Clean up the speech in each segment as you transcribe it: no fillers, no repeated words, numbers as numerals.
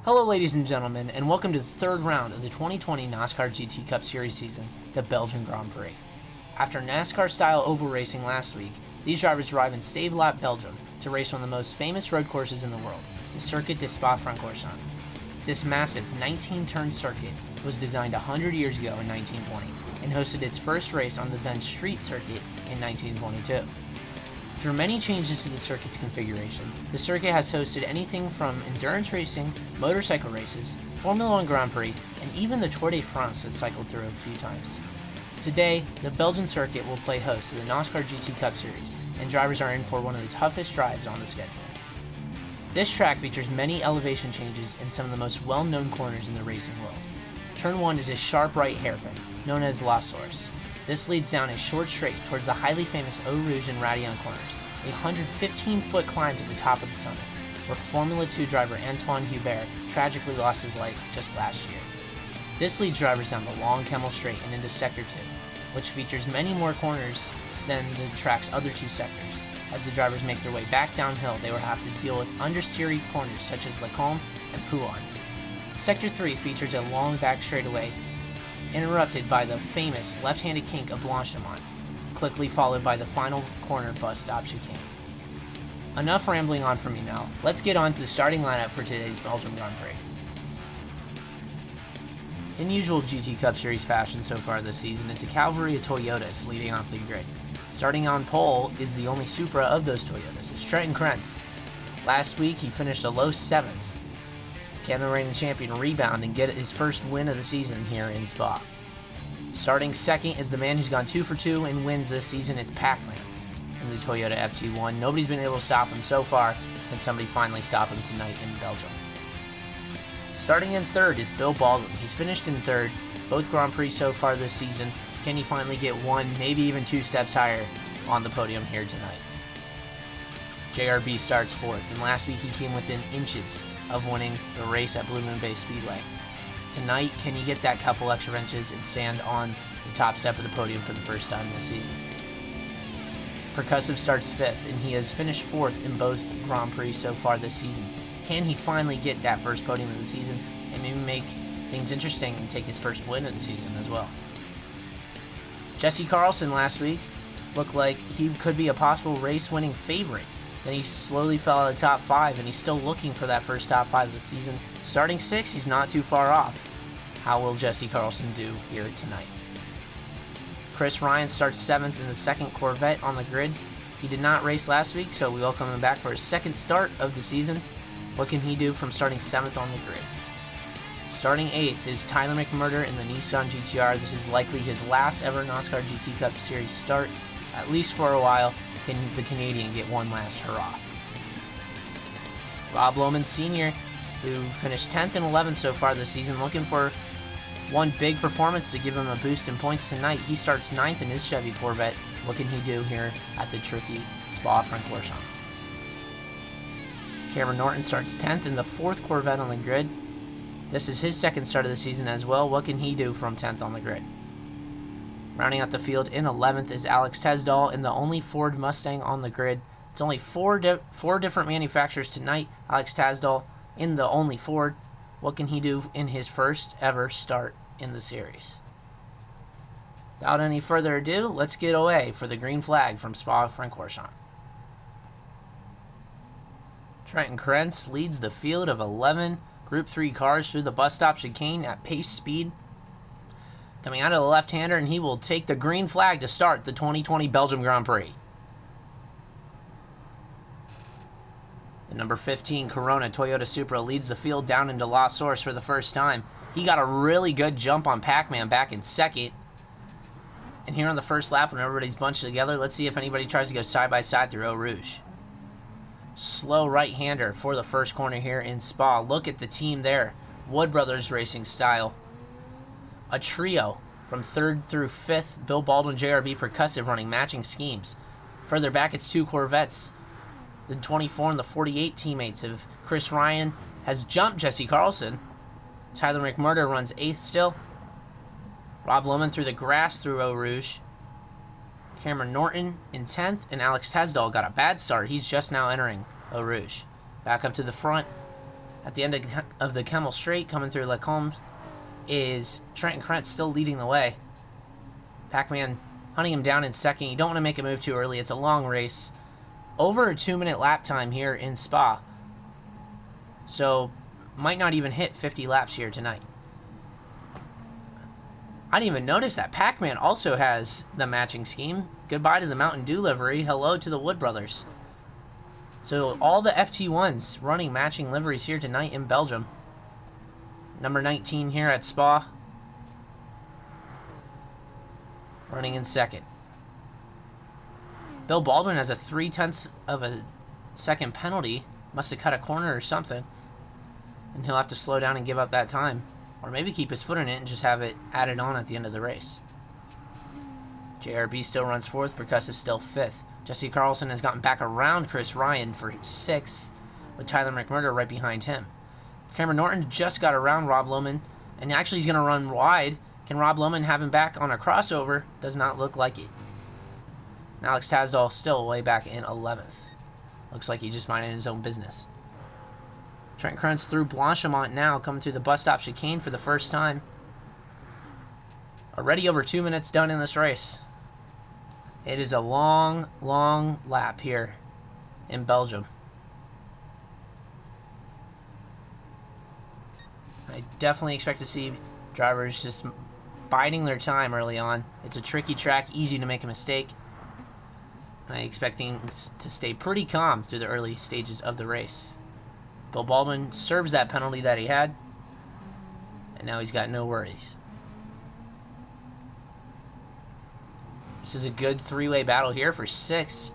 Hello ladies and gentlemen, and welcome to the third round of the 2020 NOSSCAR GT Cup Series season, the Belgian Grand Prix. After NASCAR-style oval racing last week, these drivers arrive in Save-Lap, Belgium to race one of the most famous road courses in the world, the Circuit de Spa-Francorchamps. This massive 19-turn circuit was designed 100 years ago in 1920 and hosted its first race on the then street circuit in 1922. Through many changes to the circuit's configuration, the circuit has hosted anything from endurance racing, motorcycle races, Formula One Grand Prix, and even the Tour de France has cycled through a few times. Today, the Belgian circuit will play host to the NOSSCAR GT Cup Series, and drivers are in for one of the toughest drives on the schedule. This track features many elevation changes in some of the most well-known corners in the racing world. Turn 1 is a sharp right hairpin, known as La Source. This leads down a short straight towards the highly famous Eau Rouge and Radillon corners, a 115-foot climb to the top of the summit, where Formula 2 driver Antoine Hubert tragically lost his life just last year. This leads drivers down the long Camel Straight and into Sector 2, which features many more corners than the track's other two sectors. As the drivers make their way back downhill, they will have to deal with understeery corners such as Le Combe and Pouhon. Sector 3 features a long back straightaway interrupted by the famous left-handed kink of Blanchimont, quickly followed by the final corner bus stop chicane. Enough rambling on from me now. Let's get on to the starting lineup for today's Belgian Grand Prix. In usual GT Cup Series fashion so far this season, it's a cavalry of Toyotas leading off the grid. Starting on pole is the only Supra of those Toyotas. It's Trenton Krentz. Last week he finished a low 7th. Can the reigning champion rebound and get his first win of the season here in Spa? Starting second is the man who's gone 2 for 2 and wins this season. It's Pacman in the Toyota FT1. Nobody's been able to stop him so far. Can somebody finally stop him tonight in Belgium? Starting in third is Bill Baldwin. He's finished in third both Grand Prix so far this season. Can he finally get one, maybe even 2 steps higher on the podium here tonight? JRB starts fourth, and last week he came within inches of winning the race at Blue Moon Bay Speedway. Tonight, can he get that couple extra inches and stand on the top step of the podium for the first time this season? Percussive starts fifth, and he has finished fourth in both Grand Prix so far this season. Can he finally get that first podium of the season and maybe make things interesting and take his first win of the season as well? Jesse Carlson last week looked like he could be a possible race-winning favorite. Then he slowly fell out of the top 5, and he's still looking for that first top 5 of the season. Starting 6th, he's not too far off. How will Jesse Carlson do here tonight? Chris Ryan starts 7th in the second Corvette on the grid. He did not race last week, so we welcome him back for his second start of the season. What can he do from starting 7th on the grid? Starting 8th is Tyler McMurder in the Nissan GTR. This is likely his last ever NOSSCAR GT Cup Series start, at least for a while. Can the Canadian get one last hurrah? Rob Lohman Sr., who finished 10th and 11th so far this season, looking for one big performance to give him a boost in points tonight. He starts 9th in his Chevy Corvette. What can he do here at the tricky Spa-Francorchamps? Cameron Norton starts 10th in the 4th Corvette on the grid. This is his second start of the season as well. What can he do from 10th on the grid? Rounding out the field in 11th is Alex Tesdall in the only Ford Mustang on the grid. It's only four different manufacturers tonight. Alex Tesdall in the only Ford. What can he do in his first ever start in the series? Without any further ado, let's get away for the green flag from Spa-Francorchamps. Trenton Krentz leads the field of 11 Group 3 cars through the bus stop chicane at pace speed. Coming out of the left-hander, and he will take the green flag to start the 2020 Belgium Grand Prix. The number 15 Corona Toyota Supra leads the field down into La Source for the first time. He got a really good jump on Pacman back in second. And here on the first lap, when everybody's bunched together, let's see if anybody tries to go side-by-side through Eau Rouge. Slow right-hander for the first corner here in Spa. Look at the team there. Wood Brothers Racing style. A trio from 3rd through 5th. Bill Baldwin, JRB, Percussive running matching schemes. Further back, it's 2 Corvettes. The 24 and the 48 teammates of Chris Ryan has jumped Jesse Carlson. Tyler McMurder runs 8th still. Rob Lohman through the grass through Eau Rouge. Cameron Norton in 10th, and Alex Tesdall got a bad start. He's just now entering Eau Rouge. Back up to the front At the end of the Kemmel Straight, coming through Lacombe, is Trenton Krentz still leading the way. Pacman hunting him down in second. You don't want to make a move too early. It's a long race. Over a 2-minute lap time here in Spa. So, might not even hit 50 laps here tonight. I didn't even notice that Pacman also has the matching scheme. Goodbye to the Mountain Dew livery. Hello to the Wood Brothers. So, all the FT1s running matching liveries here tonight in Belgium. Number 19 here at Spa. Running in second. Bill Baldwin has a 0.3 of a second penalty. Must have cut a corner or something. And he'll have to slow down and give up that time. Or maybe keep his foot in it and just have it added on at the end of the race. JRB still runs fourth. Percussive still fifth. Jesse Carlson has gotten back around Chris Ryan for sixth, with Tyler McMurder right behind him. Cameron Norton just got around Rob Lohman, and actually he's going to run wide. Can Rob Lohman have him back on a crossover? Does not look like it. And Alex Tasdall still way back in 11th. Looks like he's just minding his own business. Trent Krentz through Blanchimont now, coming through the bus stop chicane for the first time. Already over 2 minutes done in this race. It is a long, long lap here in Belgium. I definitely expect to see drivers just biding their time early on. It's a tricky track, easy to make a mistake. I expect things to stay pretty calm through the early stages of the race. Bill Baldwin serves that penalty that he had, and now he's got no worries. This is a good three-way battle here for sixth.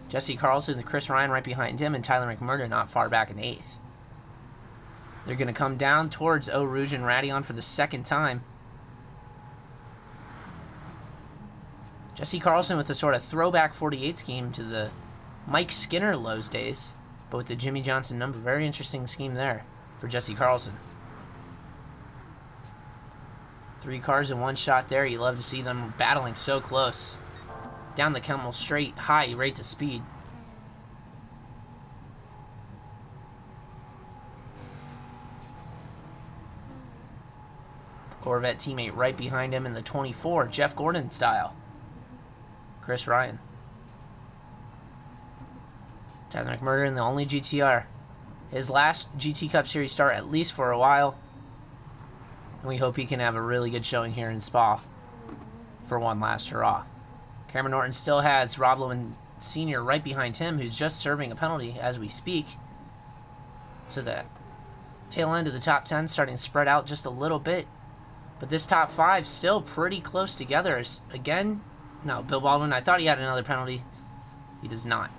Jesse Carlson and Chris Ryan right behind him, and Tyler McMurder not far back in eighth. They're going to come down towards Eau Rouge and Radeon for the second time. Jesse Carlson with a sort of throwback 48 scheme to the Mike Skinner Lowe's days, but with the Jimmy Johnson number. Very interesting scheme there for Jesse Carlson. 3 cars in one shot there. You love to see them battling so close. Down the Kemmel Straight, high rates of speed. Corvette teammate right behind him in the 24, Jeff Gordon style. Chris Ryan. Tyler McMurder in the only GTR. His last GT Cup Series start, at least for a while. And we hope he can have a really good showing here in Spa for one last hurrah. Cameron Norton still has Rob Lohman Sr. right behind him, who's just serving a penalty as we speak. So the tail end of the top 10 starting to spread out just a little bit. But this top 5 still pretty close together. Again, no, Bill Baldwin, I thought he had another penalty. He does not.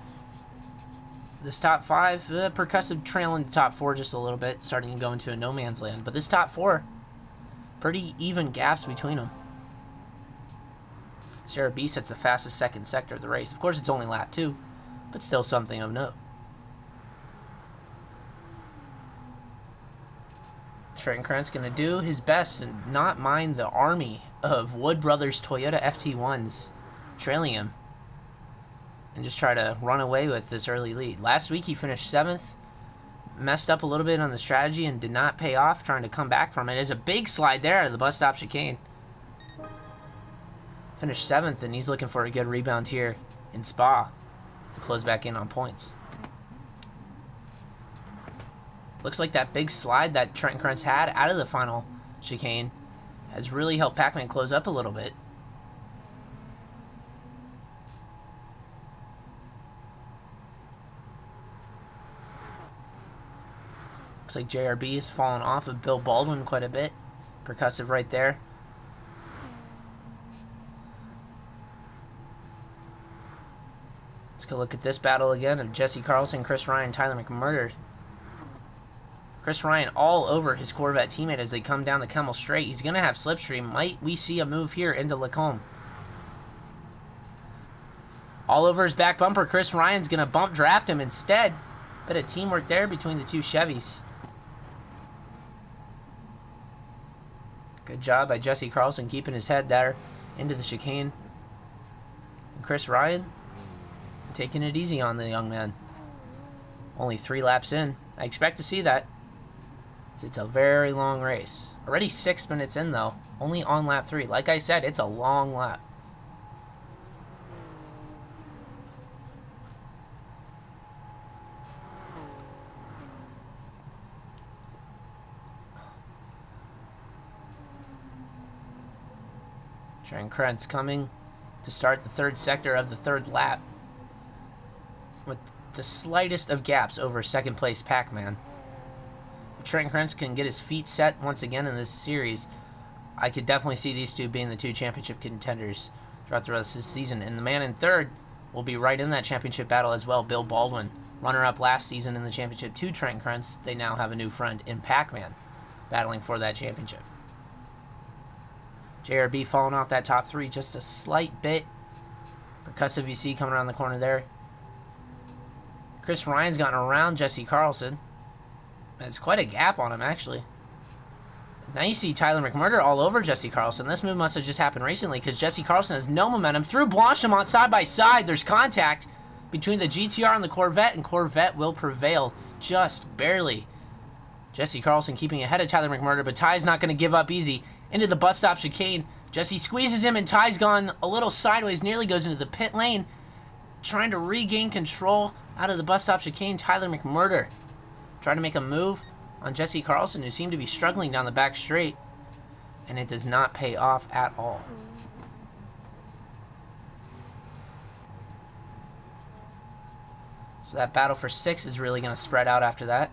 This top 5, Percussive trailing the top 4 just a little bit, starting to go into a no man's land. But this top 4, pretty even gaps between them. Sarah B sets the fastest second sector of the race. Of course, it's only lap 2, but still something of note. Trenton Krentz going to do his best and not mind the army of Wood Brothers Toyota FT1s trailing him and just try to run away with this early lead. Last week he finished 7th, messed up a little bit on the strategy and did not pay off, trying to come back from it. There's a big slide there out of the bus stop chicane. Finished 7th, and he's looking for a good rebound here in Spa to close back in on points. Looks like that big slide that Trenton Krentz had out of the final chicane has really helped Pacman close up a little bit. Looks like JRB has fallen off of Bill Baldwin quite a bit. Percussive right there. Let's go look at this battle again of Jesse Carlson, Chris Ryan, Tyler McMurder. Chris Ryan all over his Corvette teammate as they come down the Kemmel Straight. He's going to have slipstream. Might we see a move here into Lacombe? All over his back bumper. Chris Ryan's going to bump draft him instead. Bit of teamwork there between the two Chevys. Good job by Jesse Carlson keeping his head there into the chicane. And Chris Ryan taking it easy on the young man. Only 3 laps in. I expect to see that. It's a very long race. Already 6 minutes in, though. Only on lap 3. Like I said, it's a long lap. Trent Krentz coming to start the third sector of the third lap with the slightest of gaps over second place Pacman. If Trent Krentz can get his feet set once again in this series, I could definitely see these two being the two championship contenders throughout the rest of the season. And the man in third will be right in that championship battle as well, Bill Baldwin. Runner-up last season in the championship to Trent Krentz. They now have a new friend in Pacman battling for that championship. JRB falling off that top 3 just a slight bit. Percussive you see coming around the corner there. Chris Ryan's gotten around Jesse Carlson. There's quite a gap on him, actually. Now you see Tyler McMurder all over Jesse Carlson. This move must have just happened recently because Jesse Carlson has no momentum. Through Blanchimont side by side. There's contact between the GTR and the Corvette, and Corvette will prevail just barely. Jesse Carlson keeping ahead of Tyler McMurder, but Ty's not going to give up easy. Into the bus stop chicane. Jesse squeezes him, and Ty's gone a little sideways, nearly goes into the pit lane. Trying to regain control out of the bus stop chicane. Tyler McMurder trying to make a move on Jesse Carlson, who seemed to be struggling down the back straight, and it does not pay off at all. So that battle for 6 is really going to spread out after that.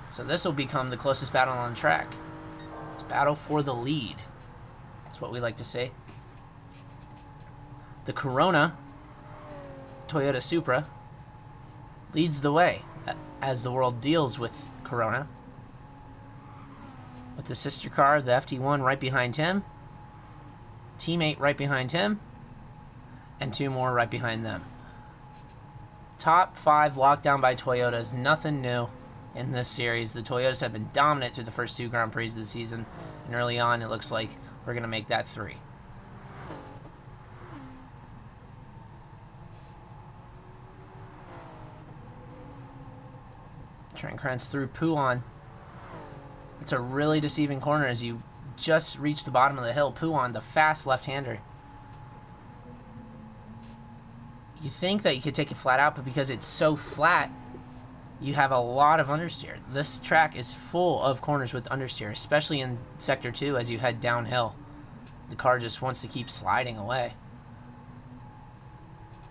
So this will become the closest battle on the track. It's battle for the lead. That's what we like to say. The Corona Toyota Supra leads the way as the world deals with Corona. With the sister car, the FT1, right behind him. Teammate right behind him. And 2 more right behind them. Top 5 locked down by Toyotas. Nothing new in this series. The Toyotas have been dominant through the first 2 Grand Prix of the season. And early on, it looks like we're going to make that 3. Trent Krentz through Pouon. It's a really deceiving corner as you just reach the bottom of the hill. Pouon, the fast left-hander. You think that you could take it flat out, but because it's so flat, you have a lot of understeer. This track is full of corners with understeer, especially in Sector 2 as you head downhill. The car just wants to keep sliding away.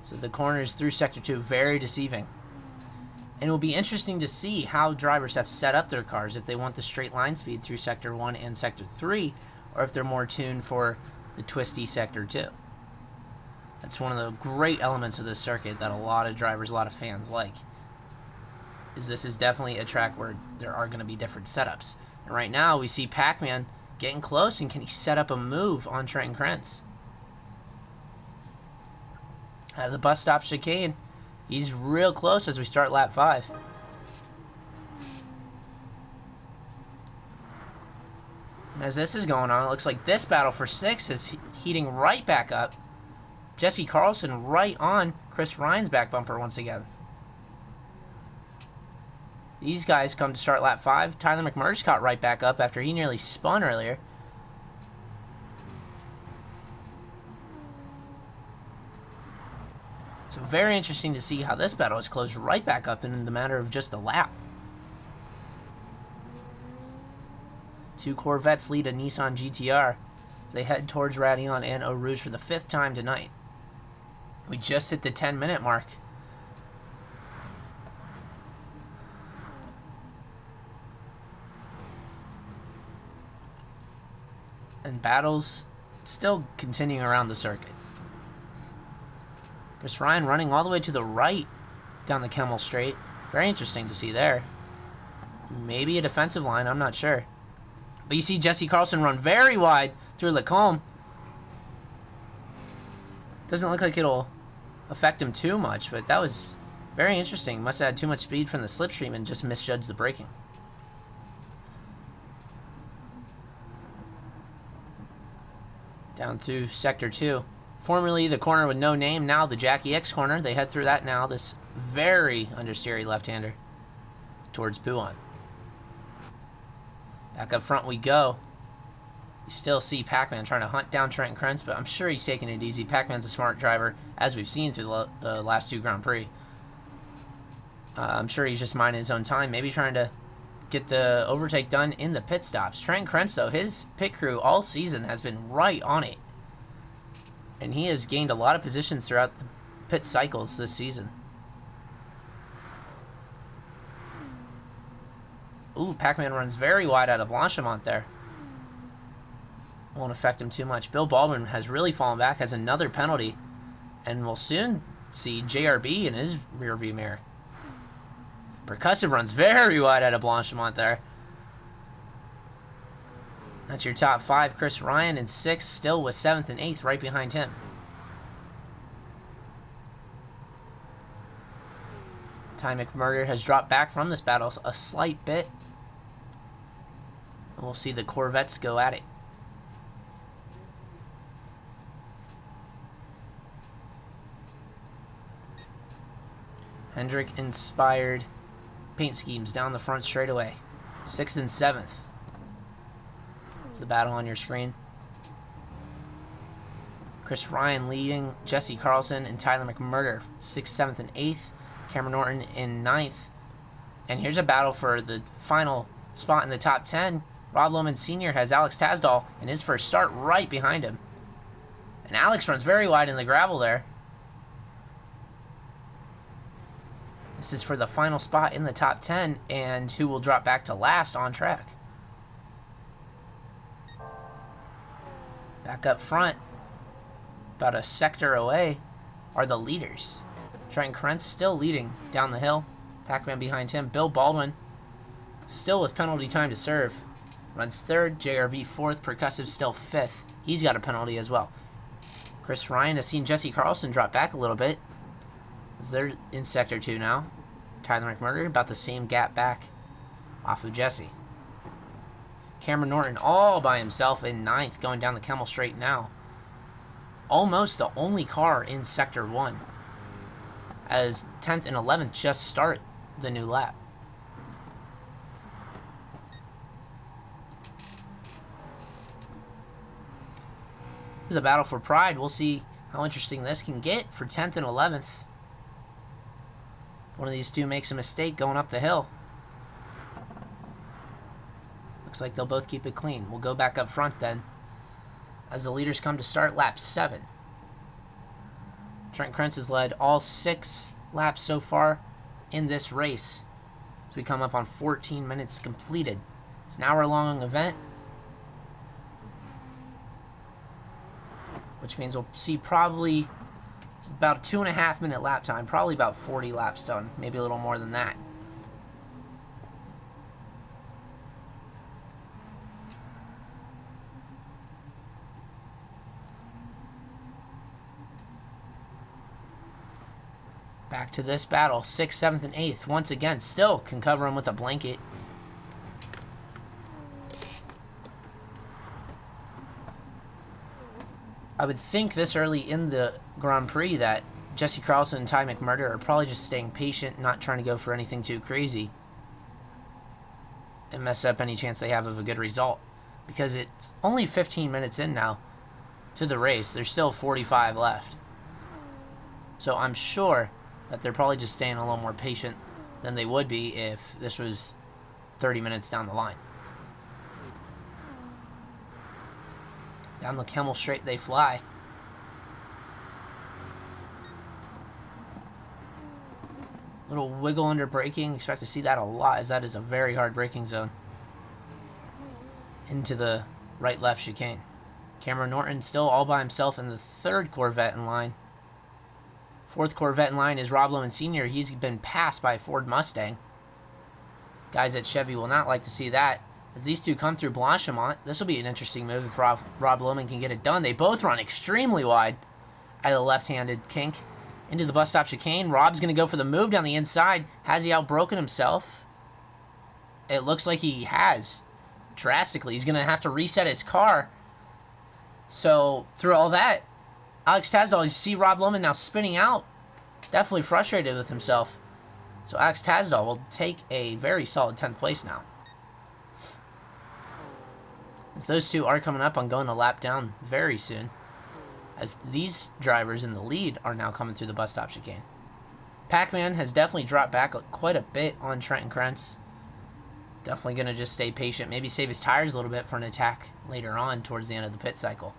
So the corners through Sector 2, very deceiving. And it will be interesting to see how drivers have set up their cars, if they want the straight line speed through Sector 1 and Sector 3, or if they're more tuned for the twisty Sector 2. That's one of the great elements of this circuit that a lot of drivers, a lot of fans like. This is definitely a track where there are going to be different setups. And right now we see Pacman getting close, and can he set up a move on Trent Krentz? Out of the bus stop chicane. He's real close as we start lap 5. And as this is going on, it looks like this battle for 6 is heating right back up. Jesse Carlson right on Chris Ryan's back bumper once again. These guys come to start lap 5. Tyler McMurder's caught right back up after he nearly spun earlier. So very interesting to see how this battle has closed right back up in the matter of just a lap. 2 Corvettes lead a Nissan GTR as they head towards Raidillon and Eau Rouge for the 5th time tonight. We just hit the 10-minute mark. And battles still continuing around the circuit. Chris Ryan running all the way to the right down the Kemmel Straight. Very interesting to see there. Maybe a defensive line, I'm not sure. But you see Jesse Carlson run very wide through Lacombe. Doesn't look like it'll affect him too much, but that was very interesting. Must have had too much speed from the slipstream and just misjudged the braking. Down through Sector 2. Formerly the corner with no name, now the Jackie X corner. They head through that now, this very understeery left-hander towards Pouon. Back up front we go. You still see Pacman trying to hunt down Trent Krentz, but I'm sure he's taking it easy. Pacman's a smart driver, as we've seen through the last 2 Grand Prix. I'm sure he's just minding his own time, maybe trying to get the overtake done in the pit stops. Trent Krentz, though, his pit crew all season has been right on it. And he has gained a lot of positions throughout the pit cycles this season. Ooh, Pacman runs very wide out of Blanchimont there. Won't affect him too much. Bill Baldwin has really fallen back, has another penalty, and we'll soon see JRB in his rearview mirror. Percussive runs very wide out of Blanchimont there. That's your top 5. Chris Ryan in 6th, still with 7th and 8th right behind him. Ty McMurder has dropped back from this battle a slight bit. And we'll see the Corvettes go at it. Hendrick inspired paint schemes down the front straightaway. 6th and 7th. It's the battle on your screen. Chris Ryan leading Jesse Carlson and Tyler McMurder 6th, 7th, and 8th. Cameron Norton in 9th. And here's a battle for the final spot in the top 10. Rob Lohman Sr. has Alex Tasdall in his first start right behind him. And Alex runs very wide in the gravel there. This is for the final spot in the top 10 and who will drop back to last on track. Back up front, about a sector away, are the leaders. Trent Krentz still leading down the hill. Pacman behind him. Bill Baldwin still with penalty time to serve. Runs 3rd. JRB 4th. Percussive still 5th. He's got a penalty as well. Chris Ryan has seen Jesse Carlson drop back a little bit, as they're in Sector 2 now. Tyler McMurder about the same gap back off of Jesse. Cameron Norton all by himself in 9th, going down the Kemmel Straight now. Almost the only car in Sector 1, as 10th and 11th just start the new lap. This is a battle for pride. We'll see how interesting this can get for 10th and 11th. One of these two makes a mistake going up the hill. Looks like they'll both keep it clean. We'll go back up front then, as the leaders come to start lap 7. Trent Krentz has led all 6 laps so far in this race, as we come up on 14 minutes completed. It's an hour-long event, which means we'll see probably about a 2.5 minute lap time, probably about 40 laps done, maybe a little more than that. Back to this battle, 6th, 7th, and 8th. Once again, still can cover him with a blanket. I would think this early in the Grand Prix that Jesse Carlson and Ty McMurder are probably just staying patient, not trying to go for anything too crazy and mess up any chance they have of a good result. Because it's only 15 minutes in now to the race. There's still 45 left. So I'm sure that they're probably just staying a little more patient than they would be if this was 30 minutes down the line. Down the Kemmel Straight they fly. Little wiggle under braking. Expect to see that a lot, as that is a very hard braking zone. Into the right-left chicane. Cameron Norton still all by himself in the 3rd Corvette in line. 4th Corvette in line is Rob Lohman Sr. He's been passed by a Ford Mustang. Guys at Chevy will not like to see that. As these two come through Blanchimont, this will be an interesting move if Rob Lohman can get it done. They both run extremely wide out of the left-handed kink. Into the bus stop chicane. Rob's going to go for the move down the inside. Has he outbroken himself? It looks like he has, drastically. He's going to have to reset his car. So, through all that, Alex Tasdall, you see Rob Lohman now spinning out. Definitely frustrated with himself. So Alex Tasdall will take a very solid 10th place now. As those two are coming up on going a lap down very soon, as these drivers in the lead are now coming through the bus stop chicane. Pacman has definitely dropped back quite a bit on Trenton Krentz. Definitely going to just stay patient, maybe save his tires a little bit for an attack later on towards the end of the pit cycle.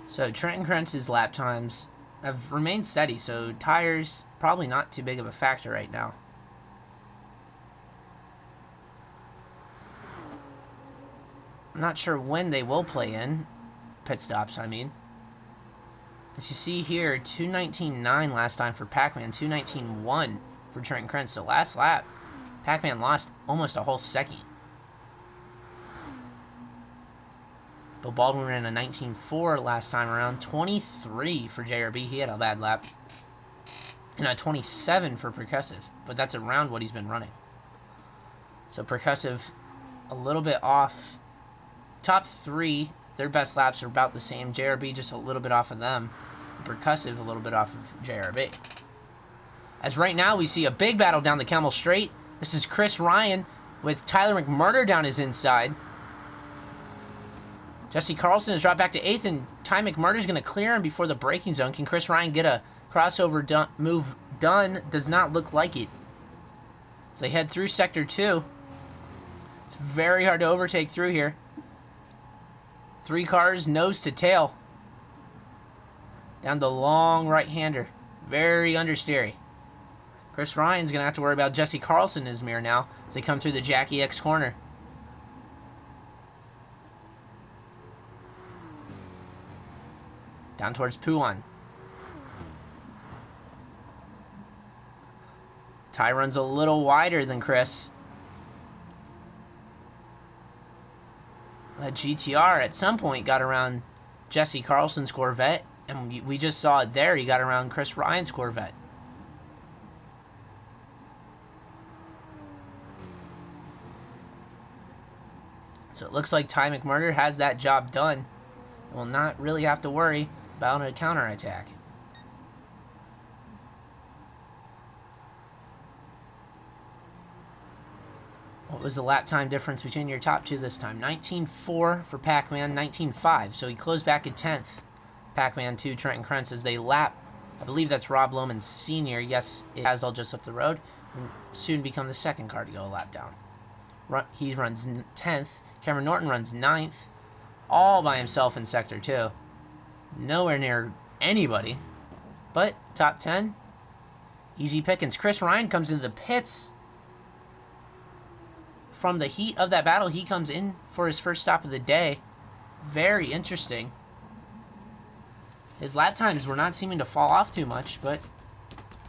So Trenton Krentz's lap times have remained steady, so tires probably not too big of a factor right now. I'm not sure when they will play in pit stops, I mean. As you see here, 2:19.9 last time for Pacman, 2:19.1 for Trenton Krentz. So last lap, Pacman lost almost a whole second. Bill Baldwin ran a 19.4 last time around, 23 for JRB. He had a bad lap. And a 27 for Percussive, but that's around what he's been running. So Percussive a little bit off. Top three, their best laps are about the same. JRB just a little bit off of them. Percussive a little bit off of JRB. As right now we see a big battle down the Camel Straight. This is Chris Ryan with Tyler McMurder down his inside. Jesse Carlson has dropped back to 8th, and Ty McMurder's going to clear him before the braking zone. Can Chris Ryan get a crossover move done? Does not look like it. So they head through Sector 2. It's very hard to overtake through here. 3 cars nose to tail. Down the long right-hander. Very understeery. Chris Ryan's going to have to worry about Jesse Carlson in his mirror now as they come through the Jackie X corner. Down towards Puan. Ty runs a little wider than Chris. That GTR at some point got around Jesse Carlson's Corvette, and we just saw it there. He got around Chris Ryan's Corvette. So it looks like Ty McMurder has that job done. Will not really have to worry about a counterattack. What was the lap time difference between your top two this time? 19.4 for Pacman, 19.5. So he closed back at 10th. Pacman 2, Trenton Krentz as they lap. I believe that's Rob Lohman Sr. Yes, it has all just up the road. And soon become the second car to go a lap down. He runs 10th. Cameron Norton runs 9th. All by himself in Sector 2. Nowhere near anybody. But top 10, easy pickings. Chris Ryan comes into the pits. From the heat of that battle, he comes in for his first stop of the day. Very interesting. His lap times were not seeming to fall off too much, but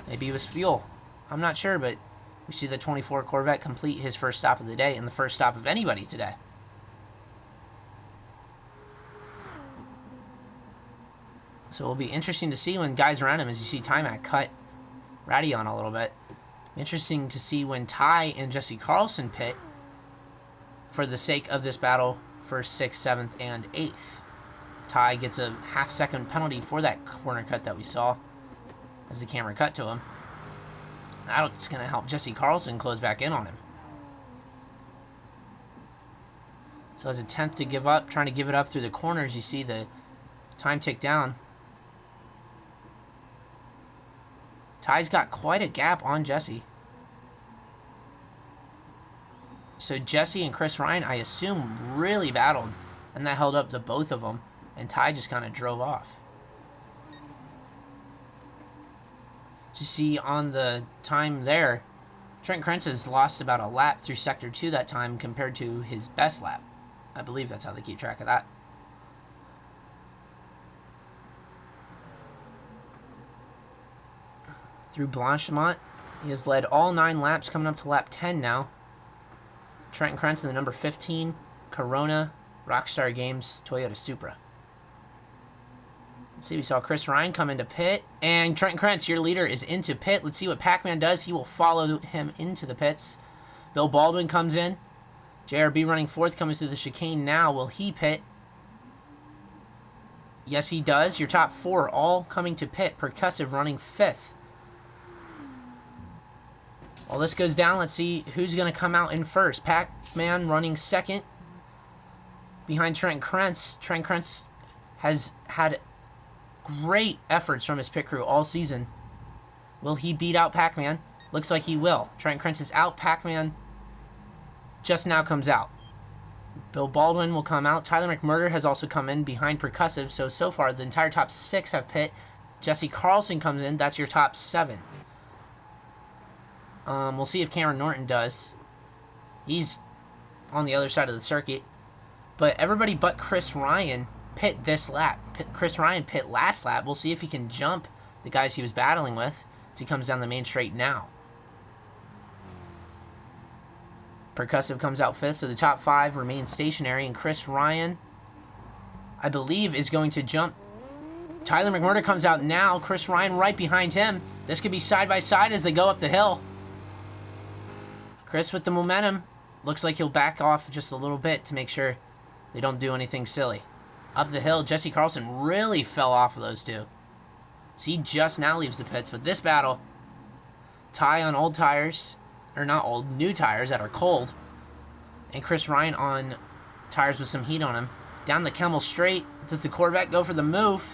maybe it was fuel. I'm not sure, but we see the 24 Corvette complete his first stop of the day and the first stop of anybody today. So it'll be interesting to see when guys around him, as you see Ty-Mac cut Ratty on a little bit. Interesting to see when Ty and Jesse Carlson pit for the sake of this battle for 6th, 7th, and 8th. Ty gets a half-second penalty for that corner cut that we saw as the camera cut to him. That's going to help Jesse Carlson close back in on him. So as a 10th to give up, trying to give it up through the corners, you see the time tick down. Ty's got quite a gap on Jesse. So Jesse and Chris Ryan, I assume, really battled, and that held up the both of them, and Ty just kind of drove off. You see on the time there, Trent Krentz has lost about a lap through Sector 2 that time compared to his best lap. I believe that's how they keep track of that. Through Blanchemont, he has led all 9 laps, coming up to lap 10 now. Trenton Krentz in the number 15 Corona Rockstar Games Toyota Supra. Let's see, we saw Chris Ryan come into pit, and Trenton Krentz, your leader, is into pit. Let's see what Pacman does. He will follow him into the pits. Bill Baldwin comes in. JRB running 4th, coming through the chicane now. Will he pit? Yes, he does. Your top 4 all coming to pit. Percussive running 5th. While this goes down, let's see who's going to come out in first. Pacman running 2nd behind Trent Krentz. Trent Krentz has had great efforts from his pit crew all season. Will he beat out Pacman? Looks like he will. Trent Krentz is out. Pacman just now comes out. Bill Baldwin will come out. Tyler McMurder has also come in behind Percussive. So far, the entire top 6 have pit. Jesse Carlson comes in. That's your top 7. We'll see if Cameron Norton does. He's on the other side of the circuit. But everybody but Chris Ryan pit this lap. Chris Ryan pit last lap. We'll see if he can jump the guys he was battling with as he comes down the main straight now. Percussive comes out 5th, so the top 5 remain stationary, and Chris Ryan, I believe, is going to jump. Tyler McMurder comes out now. Chris Ryan right behind him. This could be side by side as they go up the hill. Chris with the momentum. Looks like he'll back off just a little bit to make sure they don't do anything silly. Up the hill, Jesse Carlson really fell off of those two. So he just now leaves the pits, but this battle, Ty on old tires, or not old, new tires that are cold, and Chris Ryan on tires with some heat on him. Down the Kemmel straight. Does the Corvette go for the move?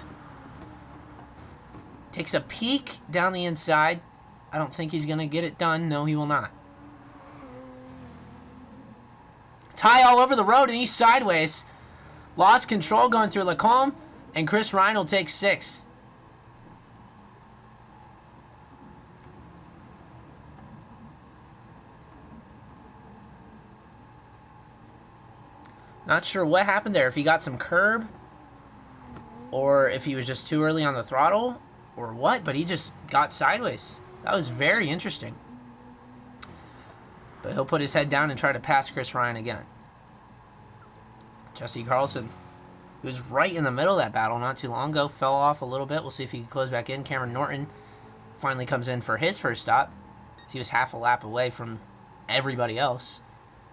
Takes a peek down the inside. I don't think he's going to get it done. No, he will not. Ty all over the road, and he's sideways. Lost control going through Lacombe, and Chris Ryan will take 6. Not sure what happened there, if he got some curb, or if he was just too early on the throttle, or what, but he just got sideways. That was very interesting. But he'll put his head down and try to pass Chris Ryan again. Jesse Carlson, who was right in the middle of that battle not too long ago, fell off a little bit. We'll see if he can close back in. Cameron Norton finally comes in for his first stop. He was half a lap away from everybody else.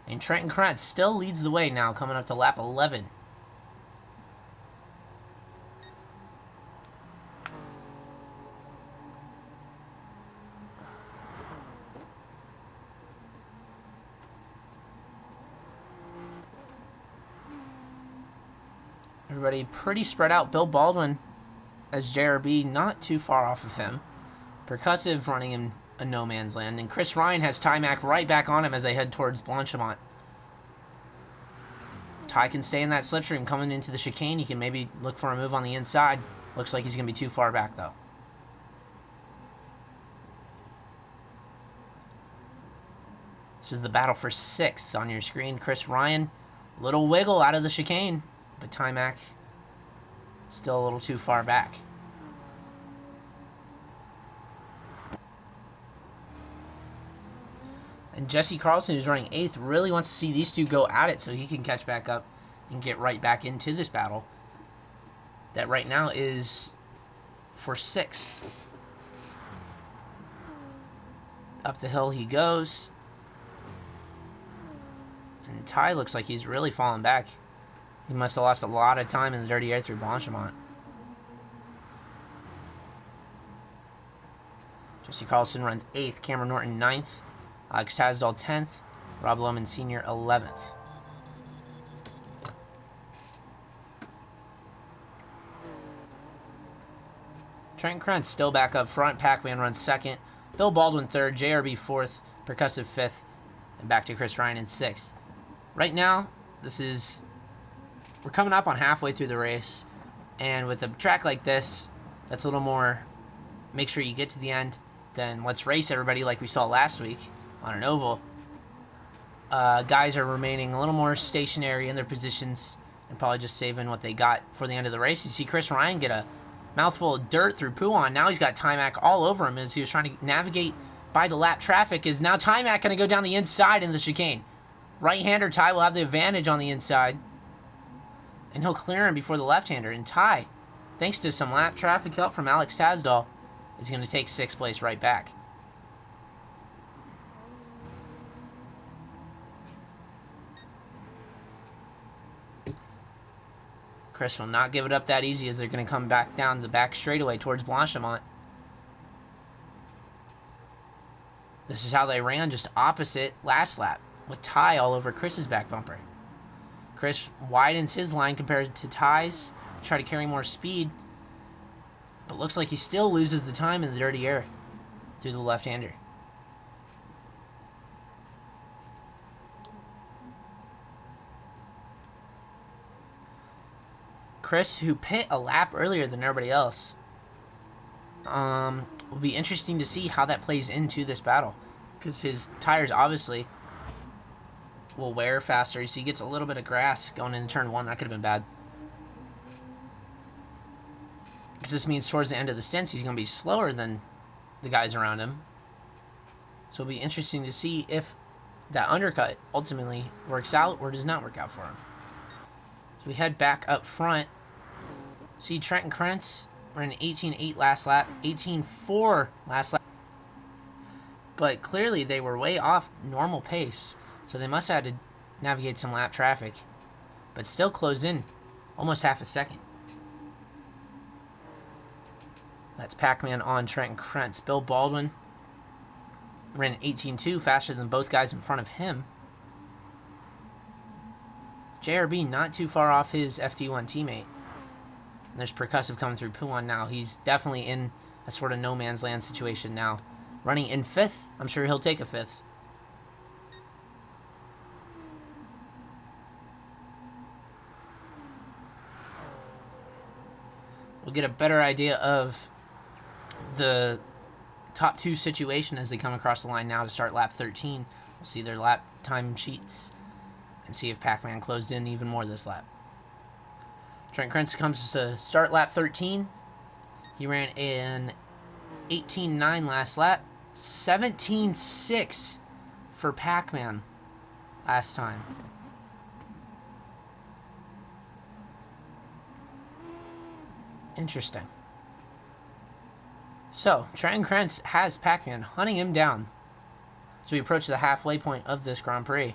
And Trenton Krantz still leads the way now, coming up to lap 11. Everybody pretty spread out. Bill Baldwin as JRB, not too far off of him. Percussive running in a no man's land. And Chris Ryan has Ty Mack right back on him as they head towards Blanchimont. Ty can stay in that slipstream coming into the chicane. He can maybe look for a move on the inside. Looks like he's going to be too far back, though. This is the battle for 6th on your screen. Chris Ryan, little wiggle out of the chicane. But Ty Mack still a little too far back. And Jesse Carlson, who's running 8th, really wants to see these two go at it so he can catch back up and get right back into this battle. That right now is for 6th. Up the hill he goes. And Ty looks like he's really fallen back. He must have lost a lot of time in the dirty air through Blanchimont. Jesse Carlson runs 8th. Cameron Norton 9th. Alex Tasdall 10th. Rob Lohman Sr. 11th. Trent Krantz still back up front. Pacman runs 2nd. Bill Baldwin 3rd. JRB 4th. Percussive 5th. And back to Chris Ryan in 6th. Right now, we're coming up on halfway through the race. And with a track like this, that's a little more make sure you get to the end, then let's race everybody like we saw last week on an oval. Guys are remaining a little more stationary in their positions and probably just saving what they got for the end of the race. You see Chris Ryan get a mouthful of dirt through Pouon. Now he's got Ty Mack all over him as he was trying to navigate by the lap traffic. Is now Ty Mack going to go down the inside in the chicane. Right-hander Ty will have the advantage on the inside. And he'll clear him before the left-hander. And Ty, thanks to some lap traffic help from Alex Tasdall, is going to take 6th place right back. Chris will not give it up that easy as they're going to come back down the back straightaway towards Blanchimont. This is how they ran, just opposite last lap, with Ty all over Chris's back bumper. Chris widens his line compared to Ty's, try to carry more speed, but looks like he still loses the time in the dirty air through the left-hander. Chris, who pit a lap earlier than everybody else, will be interesting to see how that plays into this battle, because his tires obviously will wear faster, so he gets a little bit of grass going into turn 1. That could have been bad, because this means towards the end of the stints he's going to be slower than the guys around him. So it'll be interesting to see if that undercut ultimately works out or does not work out for him. So we head back up front. See Trent and Krentz ran 18.8 last lap, 18.4 last lap. But clearly they were way off normal pace, so they must have had to navigate some lap traffic. But still closed in almost half a second. That's Pacman on Trent and Krentz. Bill Baldwin ran 18.2, faster than both guys in front of him. JRB not too far off his FT1 teammate. And there's Percussive coming through Puan now. He's definitely in a sort of no man's land situation now. Running in 5th. I'm sure he'll take a 5th. We'll get a better idea of the top 2 situation as they come across the line now to start lap 13. We'll see their lap time sheets and see if Pacman closed in even more this lap. Trent Krentz comes to start lap 13. He ran in 18.9 last lap. 17.6 for Pacman last time. Interesting. So, Trent Krentz has Pacman hunting him down as we approach the halfway point of this Grand Prix.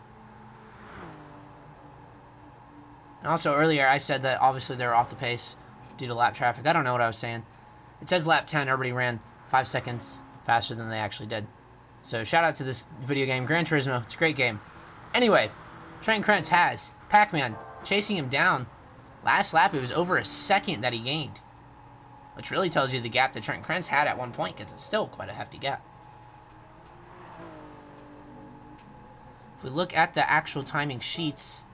And also earlier I said that obviously they were off the pace due to lap traffic. I don't know what I was saying. It says lap 10, everybody ran 5 seconds faster than they actually did. So shout out to this video game, Gran Turismo. It's a great game. Anyway, Trent Krentz has Pacman chasing him down. Last lap it was over a second that he gained, which really tells you the gap that Trent Krentz had at one point, because it's still quite a hefty gap. If we look at the actual timing sheets,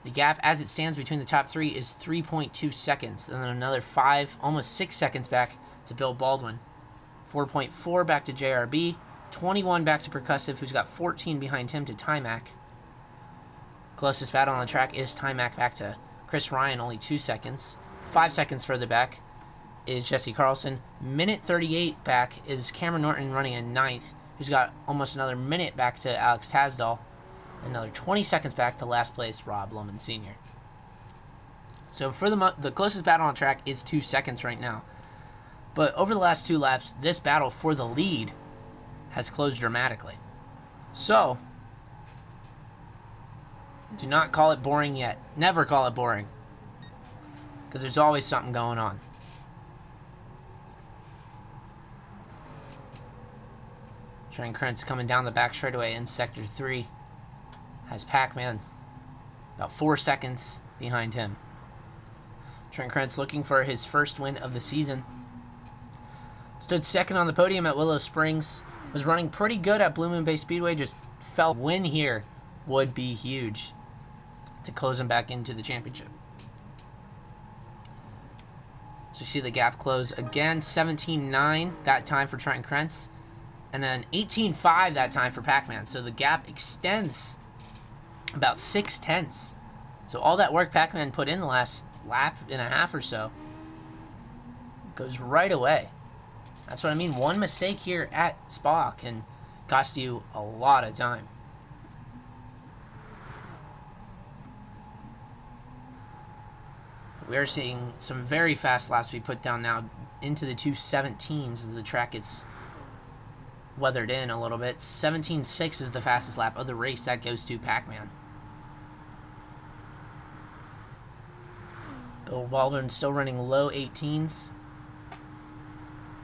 the gap as it stands between the top 3 is 3.2 seconds, and then another 5, almost 6 seconds back to Bill Baldwin. 4.4 back to JRB, 21 back to Percussive, who's got 14 behind him to Timac. Closest battle on the track is Timac back to Chris Ryan, only 2 seconds. 5 seconds further back is Jesse Carlson. Minute 38 back is Cameron Norton running in 9th, who's got almost another minute back to Alex Tasdall. Another 20 seconds back to last place, Rob Lohman Sr. So for the closest battle on track is 2 seconds right now. But over the last 2 laps, this battle for the lead has closed dramatically. So, do not call it boring yet. Never call it boring, because there's always something going on. Trent Krentz coming down the back straightaway in Sector 3. Has Pacman about 4 seconds behind him. Trent Krentz looking for his first win of the season. Stood second on the podium at Willow Springs. Was running pretty good at Blue Moon Bay Speedway. Just felt win here would be huge to close him back into the championship. So you see the gap close again. 17.9 that time for Trent Krentz. And then 18.5 that time for Pacman. So the gap extends about 6/10. So all that work Pacman put in the last lap and a half or so goes right away. That's what I mean. One mistake here at Spa can cost you a lot of time. We are seeing some very fast laps be put down now into the 2:17s as the track gets weathered in a little bit. 17.6 is the fastest lap of the race. That goes to Pacman. Bill Baldwin still running low 18s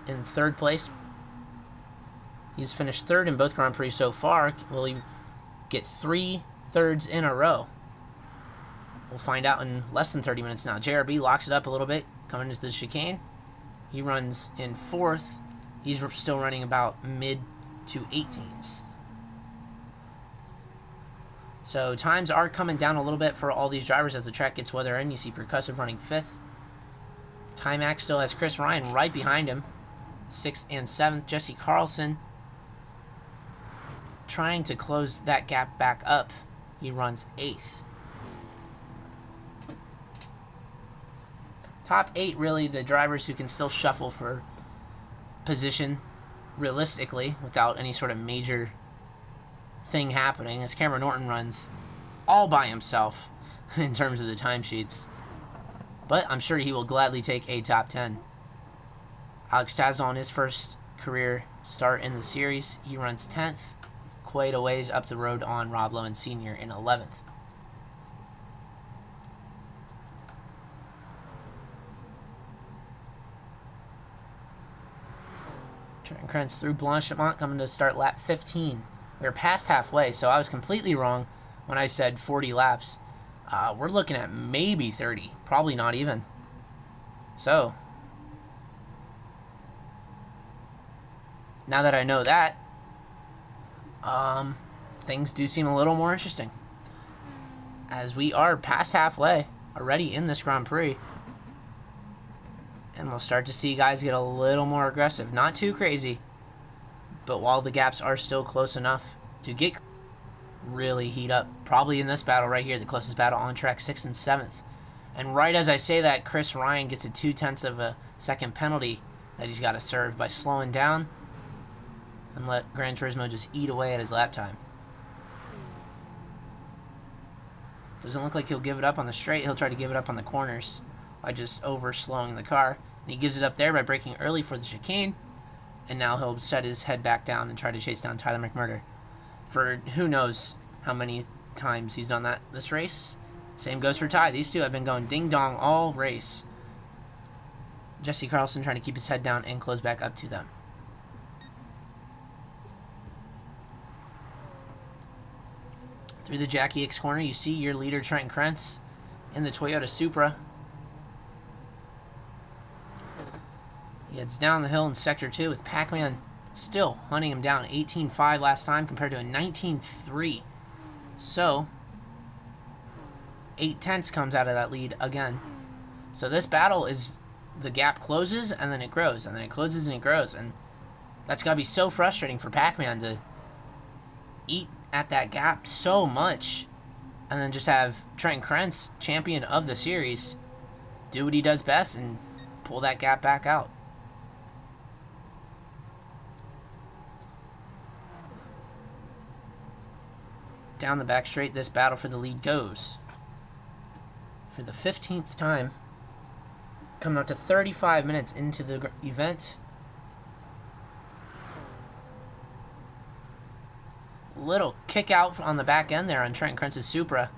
in third place. He's finished third in both Grand Prix so far. Will he get 3 thirds in a row? We'll find out in less than 30 minutes now. JRB locks it up a little bit, coming into the chicane. He runs in fourth. He's still running about mid to 18s. So times are coming down a little bit for all these drivers as the track gets weather in. You see Percussive running 5th. Timac still has Chris Ryan right behind him, 6th and 7th. Jesse Carlson trying to close that gap back up. He runs 8th. Top 8, really, the drivers who can still shuffle for position realistically without any sort of major thing happening, as Cameron Norton runs all by himself in terms of the timesheets. But I'm sure he will gladly take a top 10. Alex Tazza on his first career start in the series. He runs 10th, quite a ways up the road on Rob Lowen Sr. in 11th. Trenton Krentz through Blanchimont coming to start lap 15. We're past halfway, so I was completely wrong when I said 40 laps. We're looking at maybe 30, probably not even. So, now that I know that, things do seem a little more interesting, as we are past halfway already in this Grand Prix. And we'll start to see guys get a little more aggressive. Not too crazy, but while the gaps are still close enough to get really heat up. Probably in this battle right here, the closest battle on track, 6th and 7th. And right as I say that, Chris Ryan gets a 0.2 of a second penalty that he's got to serve by slowing down and let Gran Turismo just eat away at his lap time. Doesn't look like he'll give it up on the straight. He'll try to give it up on the corners by just over-slowing the car. And he gives it up there by braking early for the chicane. And now he'll set his head back down and try to chase down Tyler McMurder for who knows how many times he's done that this race. Same goes for Ty. These two have been going ding-dong all race. Jesse Carlson trying to keep his head down and close back up to them. Through the Jackie X corner, you see your leader Trenton Krentz in the Toyota Supra. He heads down the hill in Sector 2 with Pacman still hunting him down. 18.5 last time compared to a 19.3. So, 0.8 comes out of that lead again. So this battle is, the gap closes and then it grows, and then it closes and it grows. And that's got to be so frustrating for Pacman to eat at that gap so much and then just have Trenton Krentz, champion of the series, do what he does best and pull that gap back out. Down the back straight, this battle for the lead goes. For the 15th time, coming up to 35 minutes into the event. Little kick out on the back end there on Trenton Krentz's Supra.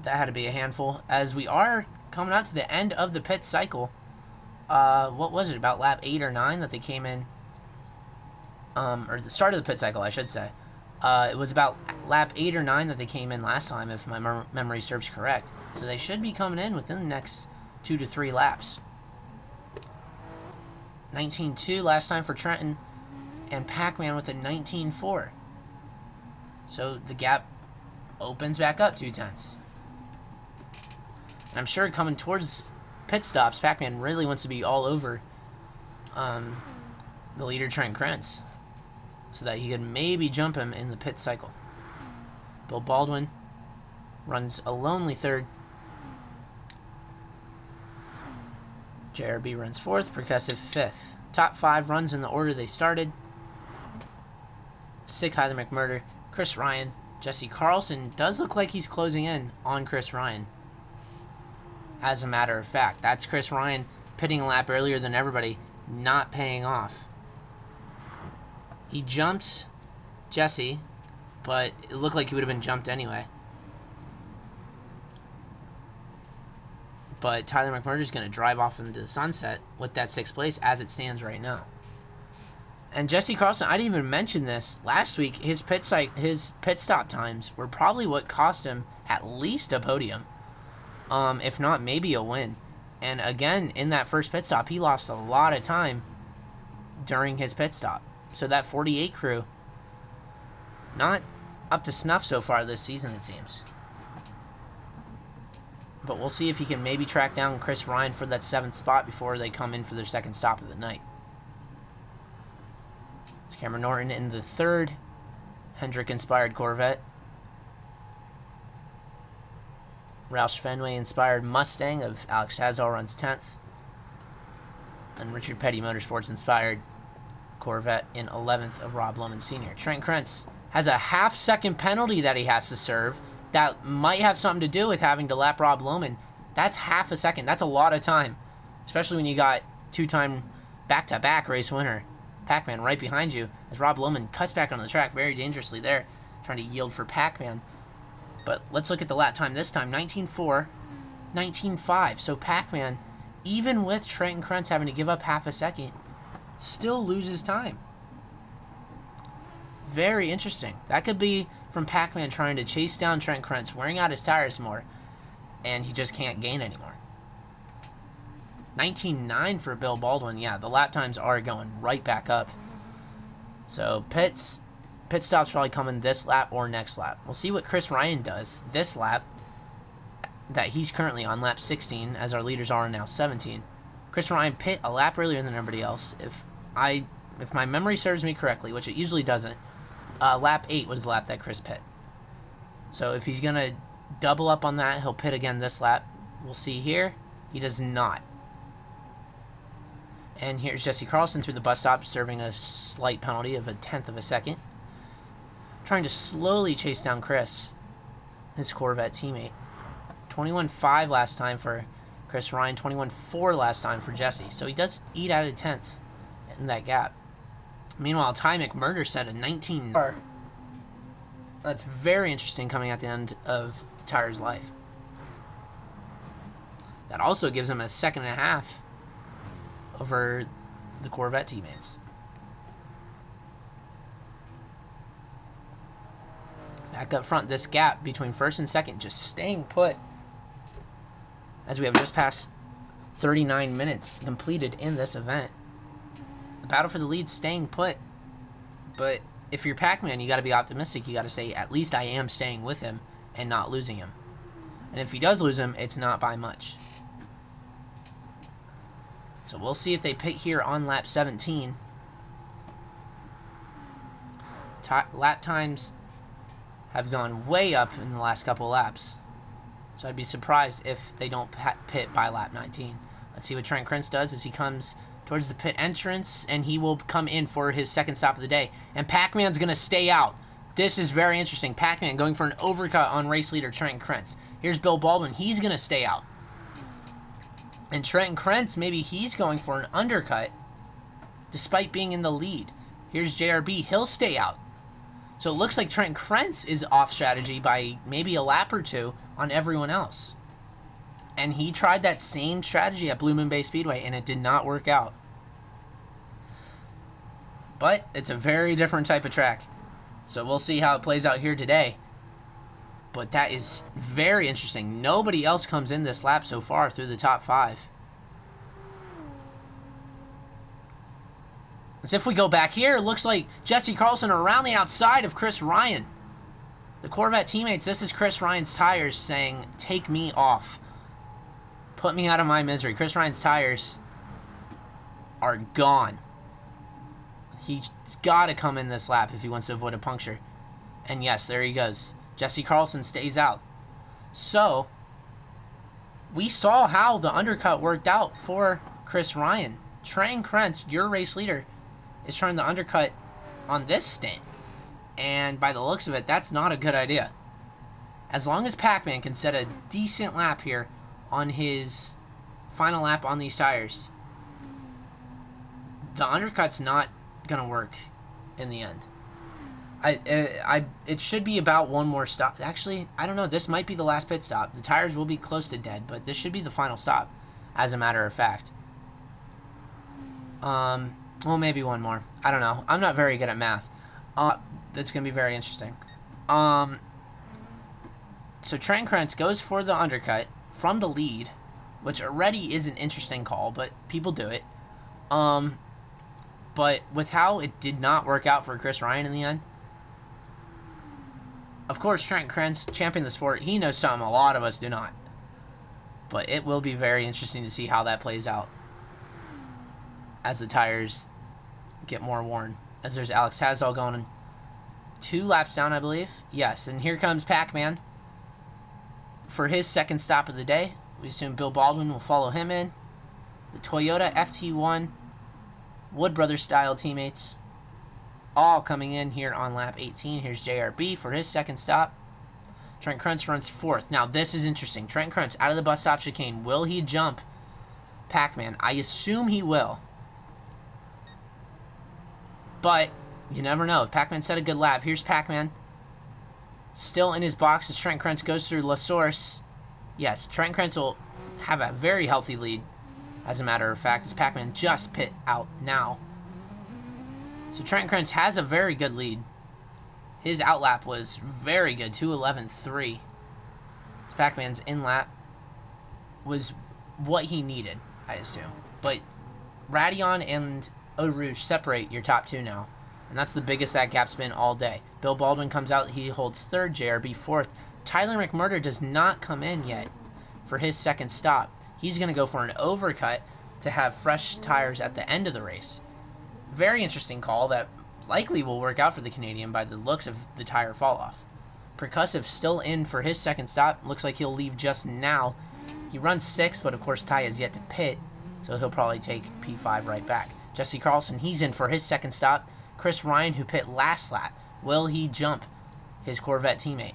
That had to be a handful, as we are coming out to the end of the pit cycle. What was it, about lap 8 or 9 that they came in? Or the start of the pit cycle, I should say. It was about lap 8 or 9 that they came in last time, if my memory serves correct. So they should be coming in within the next 2 to 3 laps. 19.2 last time for Trenton, and Pacman with a 19.4. So the gap opens back up 0.2. And I'm sure coming towards pit stops, Pacman really wants to be all over the leader, Trenton Krentz, so that he could maybe jump him in the pit cycle. Bill Baldwin runs a lonely 3rd. JRB runs 4th, Percussive 5th. Top 5 runs in the order they started. 6th, Tyler McMurder. Chris Ryan. Jesse Carlson does look like he's closing in on Chris Ryan. As a matter of fact, that's Chris Ryan pitting a lap earlier than everybody, not paying off. He jumped Jesse, but it looked like he would have been jumped anyway. But Tyler McMurder's going to drive off into the sunset with that 6th place as it stands right now. And Jesse Carlson, I didn't even mention this last week. His pit stop times were probably what cost him at least a podium, if not maybe a win. And again, in that first pit stop, he lost a lot of time during his pit stop. So that 48 crew, not up to snuff so far this season, it seems. But we'll see if he can maybe track down Chris Ryan for that 7th spot before they come in for their 2nd stop of the night. It's Cameron Norton in the 3rd Hendrick-inspired Corvette. Roush Fenway-inspired Mustang of Alex Hasdall runs 10th. And Richard Petty Motorsports-inspired Corvette in 11th of Rob Lohman Sr. Trent Krentz has a half-second penalty that he has to serve that might have something to do with having to lap Rob Lohman. That's half a second. That's a lot of time, especially when you got 2-time back-to-back race winner Pacman right behind you as Rob Lohman cuts back on the track very dangerously there, trying to yield for Pacman. But let's look at the lap time this time, 19.4, 19.5. So Pacman, even with Trent Krentz having to give up half a second, still loses time. Very interesting. That could be from Pacman trying to chase down Trent Krentz, wearing out his tires more, and he just can't gain anymore. 19.9 for Bill Baldwin. Yeah, the lap times are going right back up. So pit stop's probably coming this lap or next lap. We'll see what Chris Ryan does this lap that he's currently on lap 16, as our leaders are now 17. Chris Ryan pit a lap earlier than everybody else. If my memory serves me correctly, which it usually doesn't, lap 8 was the lap that Chris pit. So if he's going to double up on that, he'll pit again this lap. We'll see here. He does not. And here's Jesse Carlson through the bus stop, serving a slight penalty of 1/10 of a second. Trying to slowly chase down Chris, his Corvette teammate. 21.5 last time for Chris Ryan, 21.4 last time for Jesse. So he does eat out of 10th in that gap. Meanwhile, Ty McMurder set a 19. That's very interesting coming at the end of Tyler's life. That also gives him a 2.5 over the Corvette teammates. Back up front, this gap between 1st and 2nd just staying put, as we have just passed 39 minutes completed in this event. The battle for the lead staying put, but if you're Pacman, you got to be optimistic. You got to say, at least I am staying with him and not losing him. And if he does lose him, it's not by much. So we'll see if they pit here on lap 17. Lap times have gone way up in the last couple laps. So I'd be surprised if they don't pit by lap 19. Let's see what Trent Krentz does as he comes towards the pit entrance, and he will come in for his 2nd stop of the day. And Pacman's going to stay out. This is very interesting. Pacman going for an overcut on race leader Trent Krentz. Here's Bill Baldwin. He's going to stay out. And Trent Krentz, maybe he's going for an undercut despite being in the lead. Here's JRB. He'll stay out. So it looks like Trent Krentz is off strategy by maybe a lap or two on everyone else. And he tried that same strategy at Blue Moon Bay Speedway, and it did not work out. But it's a very different type of track. So we'll see how it plays out here today. But that is very interesting. Nobody else comes in this lap so far through the top 5. As if we go back here, it looks like Jesse Carlson around the outside of Chris Ryan. The Corvette teammates, this is Chris Ryan's tires saying, take me off. Put me out of my misery. Chris Ryan's tires are gone. He's got to come in this lap if he wants to avoid a puncture. And yes, there he goes. Jesse Carlson stays out. So, we saw how the undercut worked out for Chris Ryan. Trent Krentz, your race leader, is trying to undercut on this stint. And by the looks of it, that's not a good idea. As long as Pacman can set a decent lap here on his final lap on these tires, the undercut's not going to work in the end. It should be about one more stop. Actually, I don't know. This might be the last pit stop. The tires will be close to dead, but this should be the final stop, as a matter of fact. Well, maybe one more. I don't know. I'm not very good at math. That's gonna be very interesting. So Trent Krentz goes for the undercut from the lead, which already is an interesting call, but people do it. But with how it did not work out for Chris Ryan in the end, of course, Trent Krentz, champion of the sport, he knows something a lot of us do not. But it will be very interesting to see how that plays out as the tires get more worn. As there's Alex Hasdall going 2 laps down, I believe. Yes, and here comes Pacman for his second stop of the day. We assume Bill Baldwin will follow him in. The Toyota FT1 Wood Brothers style teammates all coming in here on lap 18. Here's JRB for his second stop. Trent Krentz runs 4th. Now this is interesting. Trent Krentz out of the bus stop chicane. Will he jump Pacman? I assume he will. But you never know. If Pacman set a good lap. Here's Pacman. Still in his box as Trent Krentz goes through La Source. Yes, Trent Krentz will have a very healthy lead, as a matter of fact, as Pacman just pit out now. So Trent Krentz has a very good lead. His outlap was very good, 2:11.3. Pacman's in-lap was what he needed, I assume. But Radion and Eau Rouge separate your top 2 now. And that's the biggest that gap's been all day. Bill Baldwin comes out, he holds 3rd, JRB 4th. Tyler McMurder does not come in yet for his second stop. He's going to go for an overcut to have fresh tires at the end of the race. Very interesting call that likely will work out for the Canadian by the looks of the tire fall off. Percussive still in for his second stop. Looks like he'll leave just now. He runs 6th, but of course Ty has yet to pit, so he'll probably take P5 right back. Jesse Carlson, he's in for his second stop. Chris Ryan, who pit last lap, will he jump his Corvette teammate?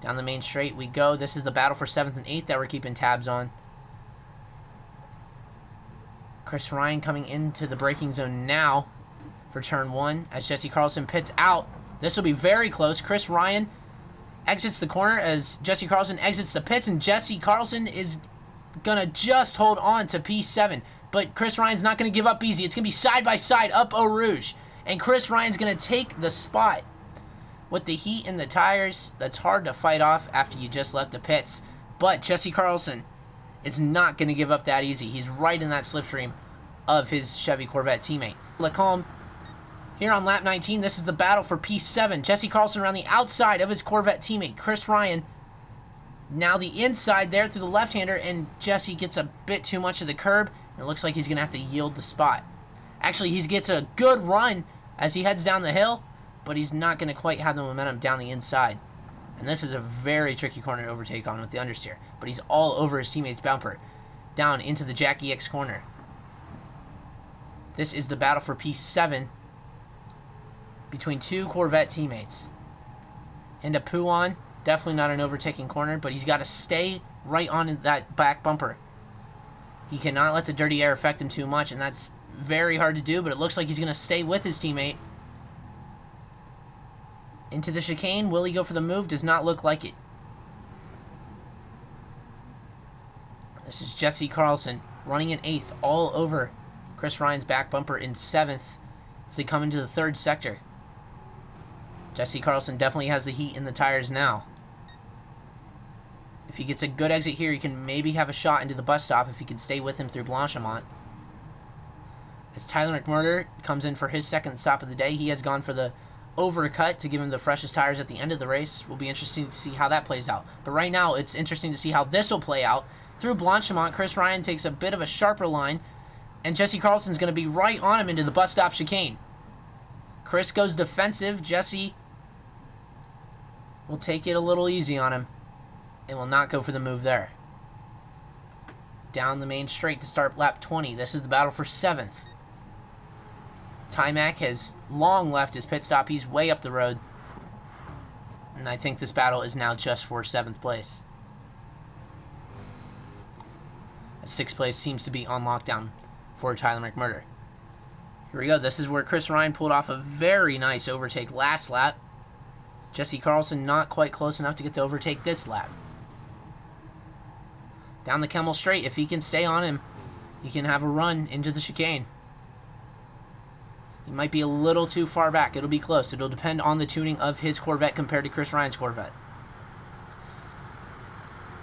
Down the main straight we go. This is the battle for 7th and 8th that we're keeping tabs on. Chris Ryan coming into the braking zone now for turn 1 as Jesse Carlson pits out. This will be very close. Chris Ryan exits the corner as Jesse Carlson exits the pits, and Jesse Carlson is going to just hold on to P7. But Chris Ryan's not going to give up easy. It's going to be side by side up Eau Rouge. And Chris Ryan's going to take the spot. With the heat in the tires, that's hard to fight off after you just left the pits. But Jesse Carlson is not going to give up that easy. He's right in that slipstream of his Chevy Corvette teammate. Lacombe here on lap 19. This is the battle for P7. Jesse Carlson around the outside of his Corvette teammate. Chris Ryan now the inside there through the left-hander, and Jesse gets a bit too much of the curb. It looks like he's going to have to yield the spot. Actually, he gets a good run as he heads down the hill, but he's not going to quite have the momentum down the inside. And this is a very tricky corner to overtake on with the understeer. But he's all over his teammate's bumper, down into the Jack EX corner. This is the battle for P7 between 2 Corvette teammates. Into Pouan, definitely not an overtaking corner, but he's got to stay right on that back bumper. He cannot let the dirty air affect him too much, and that's very hard to do, but it looks like he's going to stay with his teammate. Into the chicane. Will he go for the move? Does not look like it. This is Jesse Carlson running in 8th all over Chris Ryan's back bumper in 7th as they come into the 3rd sector. Jesse Carlson definitely has the heat in the tires now. If he gets a good exit here, he can maybe have a shot into the bus stop if he can stay with him through Blanchimont. As Tyler McMurder comes in for his second stop of the day, he has gone for the overcut to give him the freshest tires at the end of the race. Will be interesting to see how that plays out. But right now, it's interesting to see how this will play out. Through Blanchimont, Chris Ryan takes a bit of a sharper line, and Jesse Carlson's going to be right on him into the bus stop chicane. Chris goes defensive. Jesse will take it a little easy on him and will not go for the move there. Down the main straight to start lap 20. This is the battle for 7th. Timac has long left his pit stop. He's way up the road. And I think this battle is now just for 7th place. 6th place seems to be on lockdown for Tyler McMurder. Here we go. This is where Chris Ryan pulled off a very nice overtake last lap. Jesse Carlson not quite close enough to get the overtake this lap. Down the Kemmel straight. If he can stay on him, he can have a run into the chicane. He might be a little too far back. It'll be close. It'll depend on the tuning of his Corvette compared to Chris Ryan's Corvette.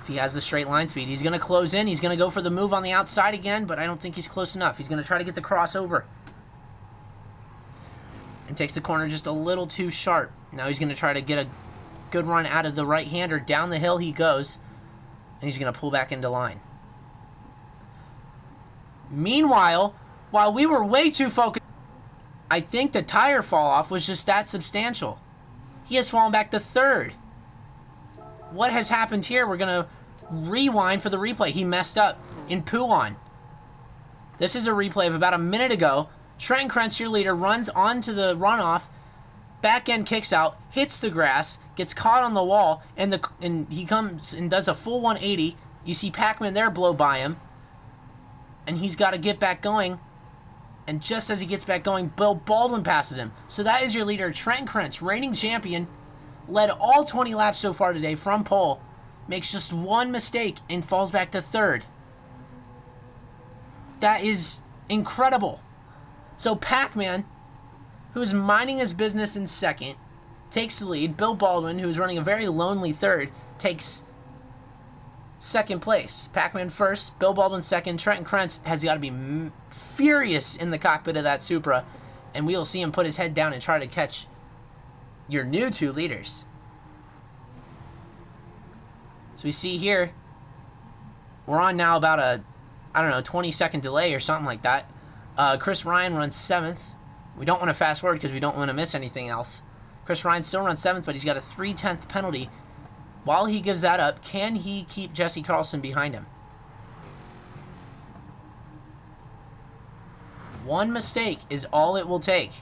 If he has the straight line speed, he's going to close in. He's going to go for the move on the outside again, but I don't think he's close enough. He's going to try to get the crossover. And takes the corner just a little too sharp. Now he's going to try to get a good run out of the right-hander. Down the hill he goes. And he's going to pull back into line. Meanwhile, while we were way too focused, I think the tire fall off was just that substantial. He has fallen back to third. What has happened here? We're going to rewind for the replay. He messed up in Pouon. This is a replay of about a minute ago. Trenton Krentz, your leader, runs onto the runoff. Back end kicks out, hits the grass, gets caught on the wall, and he comes and does a full 180. You see Pacman there blow by him. And he's got to get back going. And just as he gets back going, Bill Baldwin passes him. So that is your leader, Trenton Krentz, reigning champion. Led all 20 laps so far today from pole. Makes just one mistake and falls back to third. That is incredible. So Pacman, who's minding his business in second, takes the lead. Bill Baldwin, who's running a very lonely third, takes second place. Pacman first, Bill Baldwin second. Trenton Krentz has got to be furious in the cockpit of that Supra, and we will see him put his head down and try to catch your new two leaders. So we see here, we're on now about a, 20-second delay or something like that. Chris Ryan runs 7th. We don't want to fast forward because we don't want to miss anything else. Chris Ryan still runs 7th, but he's got a 3/10 penalty. While he gives that up, can he keep Jesse Carlson behind him? One mistake is all it will take.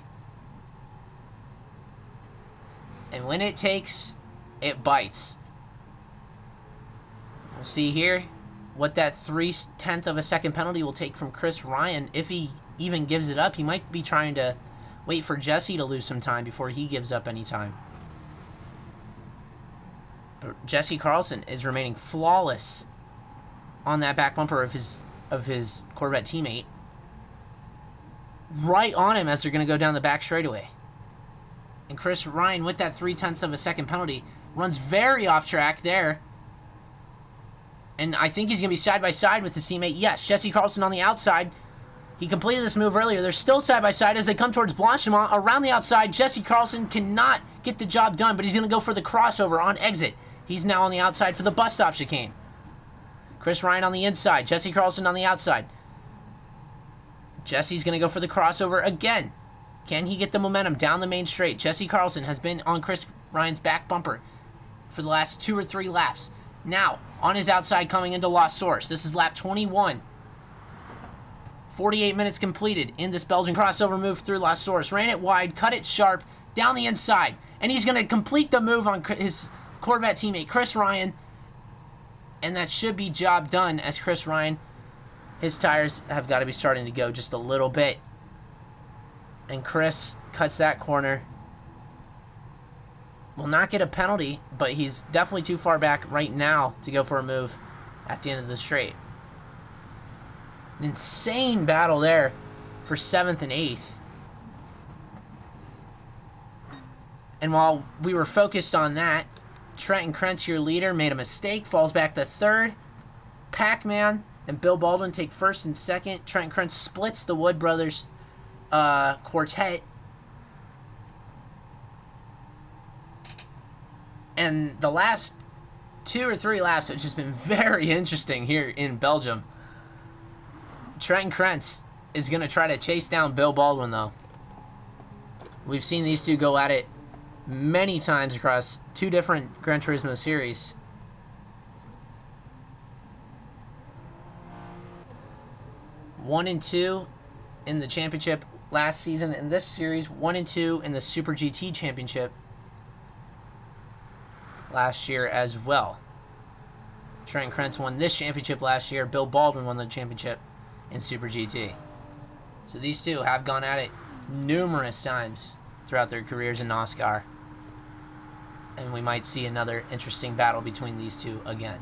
And when it takes, it bites. We'll see here what that 3/10 of a second penalty will take from Chris Ryan. If he even gives it up, he might be trying to wait for Jesse to lose some time before he gives up any time. But Jesse Carlson is remaining flawless on that back bumper of his Corvette teammate. Right on him as they're going to go down the back straightaway. And Chris Ryan, with that 3/10 of a second penalty, runs very off track there. And I think he's going to be side by side with his teammate. Yes, Jesse Carlson on the outside. He completed this move earlier. They're still side by side as they come towards Blanchimont. Around the outside, Jesse Carlson cannot get the job done, but he's going to go for the crossover on exit. He's now on the outside for the bus stop chicane. Chris Ryan on the inside. Jesse Carlson on the outside. Jesse's going to go for the crossover again. Can he get the momentum down the main straight? Jesse Carlson has been on Chris Ryan's back bumper for the last 2 or 3 laps. Now, on his outside coming into Lost Source. This is lap 21. 48 minutes completed in this Belgian crossover move through Lost Source. Ran it wide, cut it sharp, down the inside. And he's going to complete the move on his Corvette teammate, Chris Ryan. And that should be job done as Chris Ryan, his tires have got to be starting to go just a little bit. And Chris cuts that corner. Will not get a penalty, but he's definitely too far back right now to go for a move at the end of the straight. An insane battle there for 7th and 8th. And while we were focused on that, Trenton Krentz, your leader, made a mistake, falls back to 3rd. Pacman and Bill Baldwin take 1st and 2nd. Trenton Krentz splits the Wood Brothers quartet. And the last 2 or 3 laps have just been very interesting here in Belgium. Trenton Krentz is going to try to chase down Bill Baldwin, though. We've seen these two go at it many times across 2 different Gran Turismo series. One and 2 in the championship last season. In this series, 1 and 2 in the Super GT championship last year as well. Trenton Krentz won this championship last year. Bill Baldwin won the championship in Super GT. So these two have gone at it numerous times throughout their careers in NOSSCAR. And we might see another interesting battle between these two again.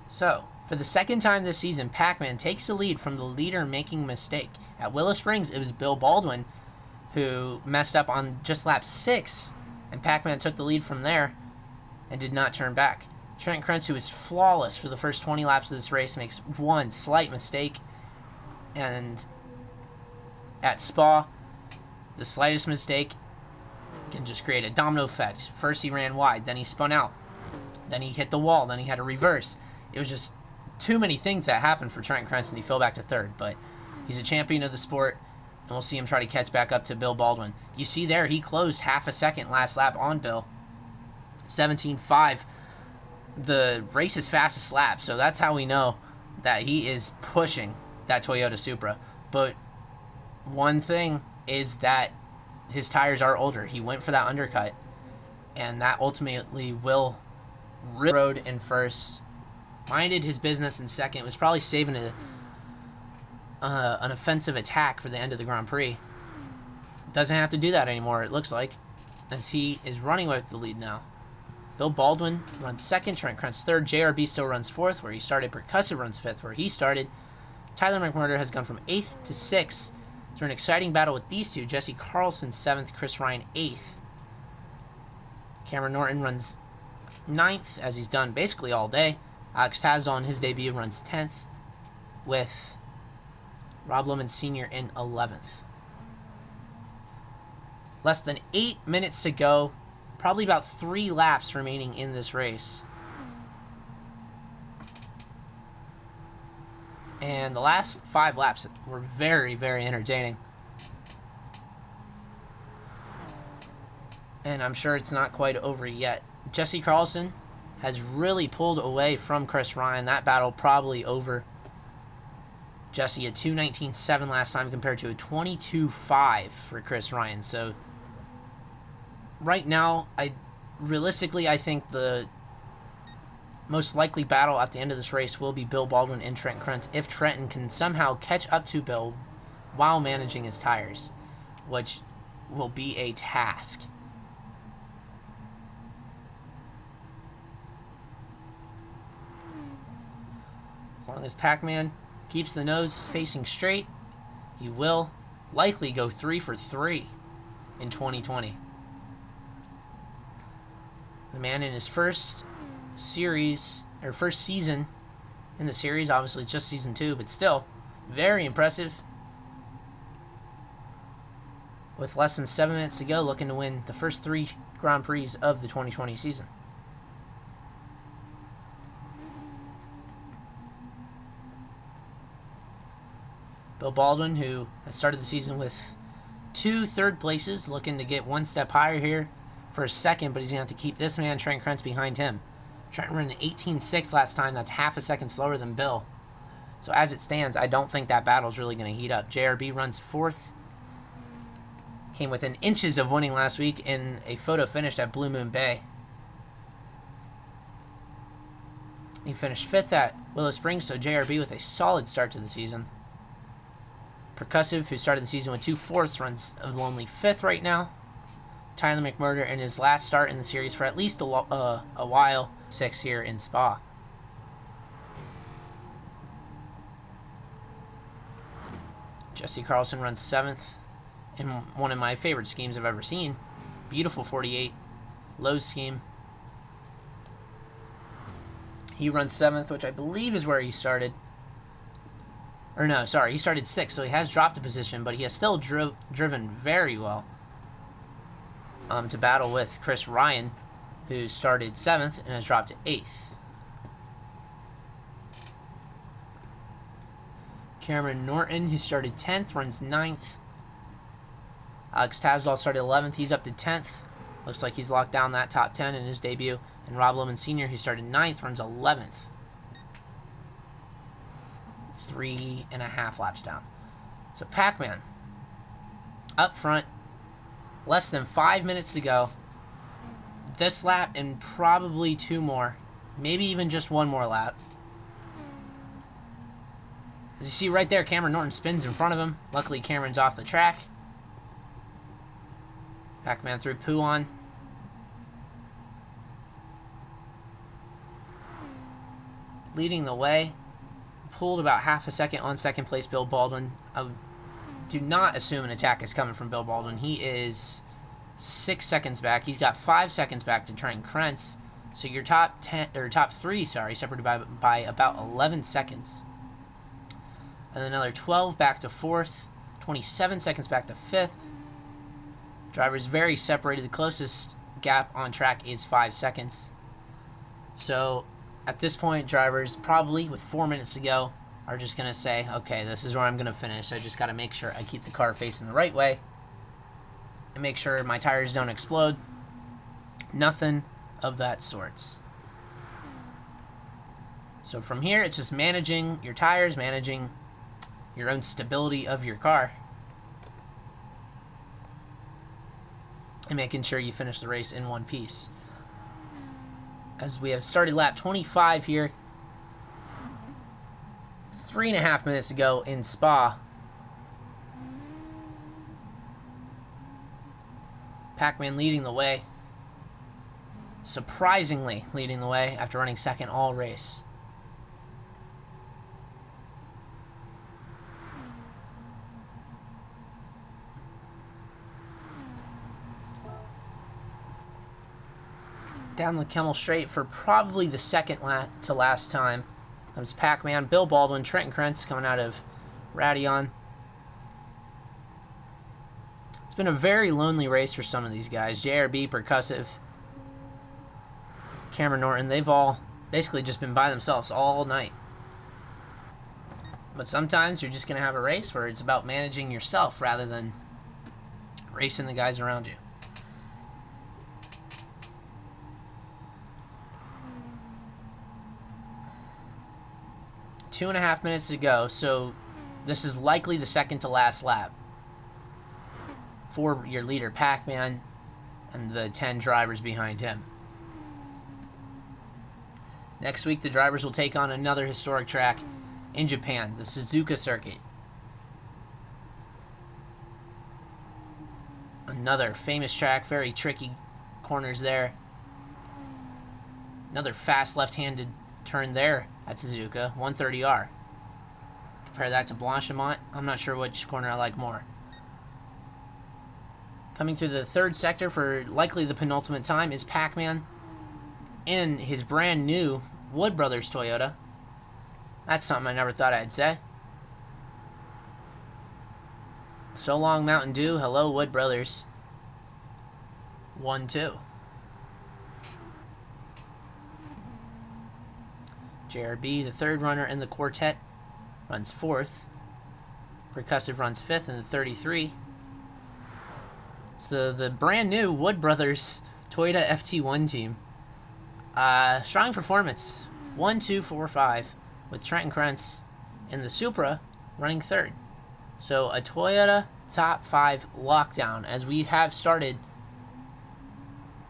So, for the second time this season, Pacman takes the lead from the leader making a mistake. At Willow Springs, it was Bill Baldwin who messed up on just lap 6, and Pacman took the lead from there and did not turn back. Trent Krentz, who was flawless for the first 20 laps of this race, makes one slight mistake, and at Spa, the slightest mistake can just create a domino effect. First he ran wide, then he spun out, then he hit the wall, then he had a reverse. It was just too many things that happened for Trent Krentz, and he fell back to third. But he's a champion of the sport, and we'll see him try to catch back up to Bill Baldwin. You see there, he closed half a second last lap on Bill. 17.5, the race's fastest lap. So that's how we know that he is pushing that Toyota Supra. But one thing is that his tires are older. He went for that undercut, and that ultimately will road in first. Minded his business in second. Was probably saving an offensive attack for the end of the Grand Prix. Doesn't have to do that anymore, it looks like, as he is running with the lead now. Bill Baldwin runs second, Trent Krentz third, JRB still runs fourth where he started, Percussive runs fifth where he started. Tyler McMurder has gone from 8th to 6th through an exciting battle with these two. Jesse Carlson 7th, Chris Ryan 8th. Cameron Norton runs 9th, as he's done basically all day. Alex Taz on his debut runs 10th, with Rob Lohman Sr. in 11th. Less than 8 minutes to go. Probably about 3 laps remaining in this race. And the last 5 laps were very, very entertaining. And I'm sure it's not quite over yet. Jesse Carlson has really pulled away from Chris Ryan. That battle probably over. Jesse a 2:19.7 last time compared to a 22.5 for Chris Ryan. So right now, realistically, I think the most likely battle at the end of this race will be Bill Baldwin and Trent Krentz, if Trenton can somehow catch up to Bill while managing his tires, which will be a task. As long as Pacman keeps the nose facing straight, he will likely go 3 for 3 in 2020. The man in his first series, or first season in the series, obviously it's just season 2, but still very impressive. With less than 7 minutes to go, looking to win the first 3 Grand Prix of the 2020 season. Bill Baldwin, who has started the season with 2 third places, looking to get 1 step higher here for a second, but he's going to have to keep this man, Trent Krentz, behind him. Trent ran an 18.6 last time. That's half a second slower than Bill. So as it stands, I don't think that battle's really going to heat up. JRB runs 4th. Came within inches of winning last week in a photo finish at Blue Moon Bay. He finished 5th at Willow Springs, so JRB with a solid start to the season. Percussive, who started the season with 2 fourths, runs a lonely 5th right now. Tyler McMurder in his last start in the series for at least a while, 6th here in Spa. Jesse Carlson runs 7th in one of my favorite schemes I've ever seen. Beautiful 48, Lowe's scheme. He runs 7th, which I believe is where he started. Or no, sorry, he started 6th, so he has dropped a position, but he has still driven very well to battle with Chris Ryan, who started 7th and has dropped to 8th. Cameron Norton, who started 10th, runs 9th. Alex Tavsdall started 11th. He's up to 10th. Looks like he's locked down that top 10 in his debut. And Rob Lohman Sr., who started 9th, runs 11th. 3.5 laps down. So Pacman up front, less than 5 minutes to go. this lap and probably 2 more. Maybe even just 1 more lap. As you see right there, Cameron Norton spins in front of him. Luckily, Cameron's off the track. Pacman through Puon. Leading the way. Pulled about half a second on second place, Bill Baldwin. I do not assume an attack is coming from Bill Baldwin. He is 6 seconds back. He's got 5 seconds back to Trent Krentz. So your top 3, separated by about 11 seconds. And another 12 back to 4th, 27 seconds back to 5th. Drivers very separated. The closest gap on track is 5 seconds. So at this point, drivers probably with 4 minutes to go are just going to say, okay, this is where I'm going to finish. I just got to make sure I keep the car facing the right way and make sure my tires don't explode. Nothing of that sorts. So from here, it's just managing your tires, managing your own stability of your car, and making sure you finish the race in one piece. As we have started lap 25 here, 3.5 minutes to go in Spa. Pacman leading the way. Surprisingly leading the way after running second all race. Down the Kemmel Straight for probably the second to last time comes Pacman, Bill Baldwin, Trent Krentz coming out of Radion. It's been a very lonely race for some of these guys. JRB, Percussive, Cameron Norton, they've all basically just been by themselves all night. But sometimes you're just going to have a race where it's about managing yourself rather than racing the guys around you. 2.5 minutes to go, so this is likely the second to last lap for your leader Pacman and the 10 drivers behind him. Next week, the drivers will take on another historic track in Japan, the Suzuka Circuit. Another famous track, very tricky corners there. Another fast left-handed turn there at Suzuka, 130R. Compare that to Blanchimont. I'm not sure which corner I like more. Coming through the third sector for likely the penultimate time is Pacman in his brand new Wood Brothers Toyota. That's something I never thought I'd say. So long, Mountain Dew. Hello, Wood Brothers. 1-2. JRB, the third runner in the quartet, runs 4th. Percussive runs 5th in the 33. So the brand new Wood Brothers Toyota FT1 team. Strong performance. 1, 2, 4, 5. With Trent Krentz in the Supra running 3rd. So a Toyota top 5 lockdown as we have started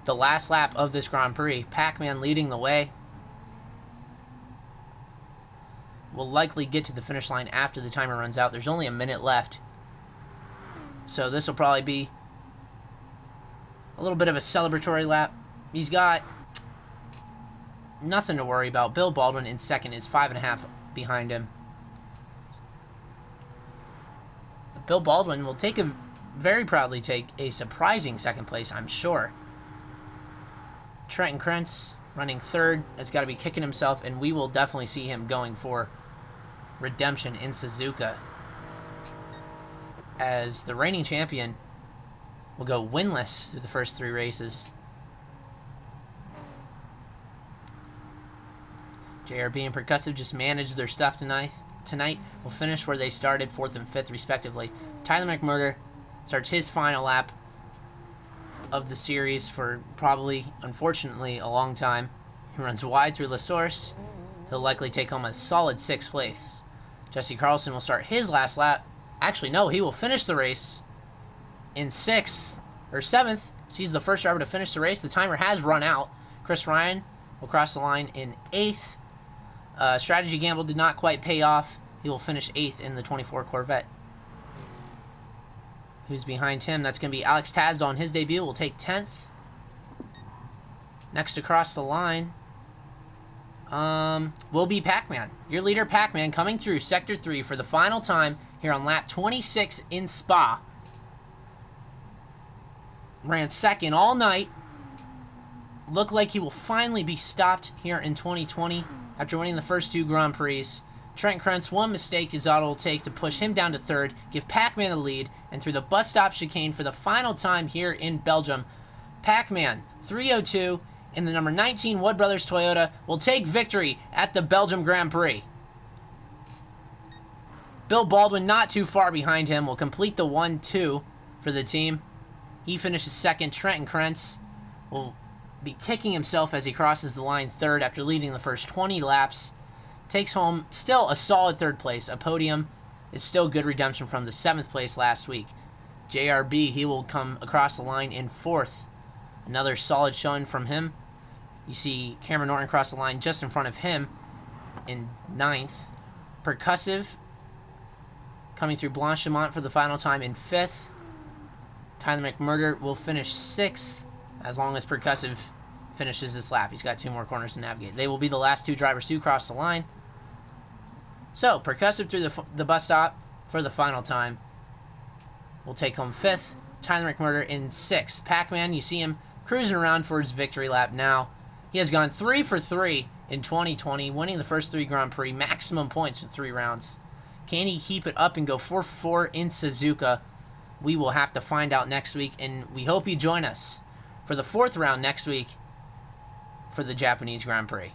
the last lap of this Grand Prix. Pacman leading the way. Will likely get to the finish line after the timer runs out. There's only a minute left. So this will probably be a little bit of a celebratory lap. He's got nothing to worry about. Bill Baldwin in second is 5.5 behind him. Bill Baldwin will very proudly take a surprising second place, I'm sure. Trent Krentz running 3rd has got to be kicking himself, and we will definitely see him going for redemption in Suzuka, as the reigning champion will go winless through the first 3 races. JRB and Percussive just managed their stuff tonight. Will finish where they started, 4th and 5th respectively. Tyler McMurder starts his final lap of the series for probably, unfortunately, a long time. He runs wide through La Source. He'll likely take home a solid 6th place. Jesse Carlson will start his last lap. Actually, no, he will finish the race in 6th or 7th. Sees the first driver to finish the race. The timer has run out. Chris Ryan will cross the line in 8th. Strategy gamble did not quite pay off. He will finish 8th in the 24 Corvette. Who's behind him? That's going to be Alex Tazda on his debut. Will take 10th. Next across the line will be Pacman. Your leader, Pacman, coming through Sector 3 for the final time here on lap 26 in Spa. Ran second all night. Looked like he will finally be stopped here in 2020 after winning the first 2 Grand Prix. Trent Krentz, one mistake is all it will take to push him down to 3rd, give Pacman the lead, and through the bus stop chicane for the final time here in Belgium, Pacman, 302, in the number 19 Wood Brothers Toyota, will take victory at the Belgium Grand Prix. Bill Baldwin, not too far behind him, will complete the 1-2 for the team. He finishes 2nd. Trenton Krentz will be kicking himself as he crosses the line 3rd after leading the first 20 laps. Takes home still a solid 3rd place. A podium is still good redemption from the 7th place last week. JRB, he will come across the line in 4th. Another solid showing from him. You see Cameron Norton cross the line just in front of him in 9th. Percussive coming through Blanchimont for the final time in 5th. Tyler McMurder will finish 6th as long as Percussive finishes this lap. He's got 2 more corners to navigate. They will be the last 2 drivers to cross the line. So, Percussive through the bus stop for the final time will take home 5th. Tyler McMurder in 6th. Pacman, you see him cruising around for his victory lap now. He has gone 3 for 3 in 2020, winning the first 3 Grand Prix, maximum points in 3 rounds. Can he keep it up and go 4 for 4 in Suzuka? We will have to find out next week, and we hope you join us for the 4th round next week for the Japanese Grand Prix.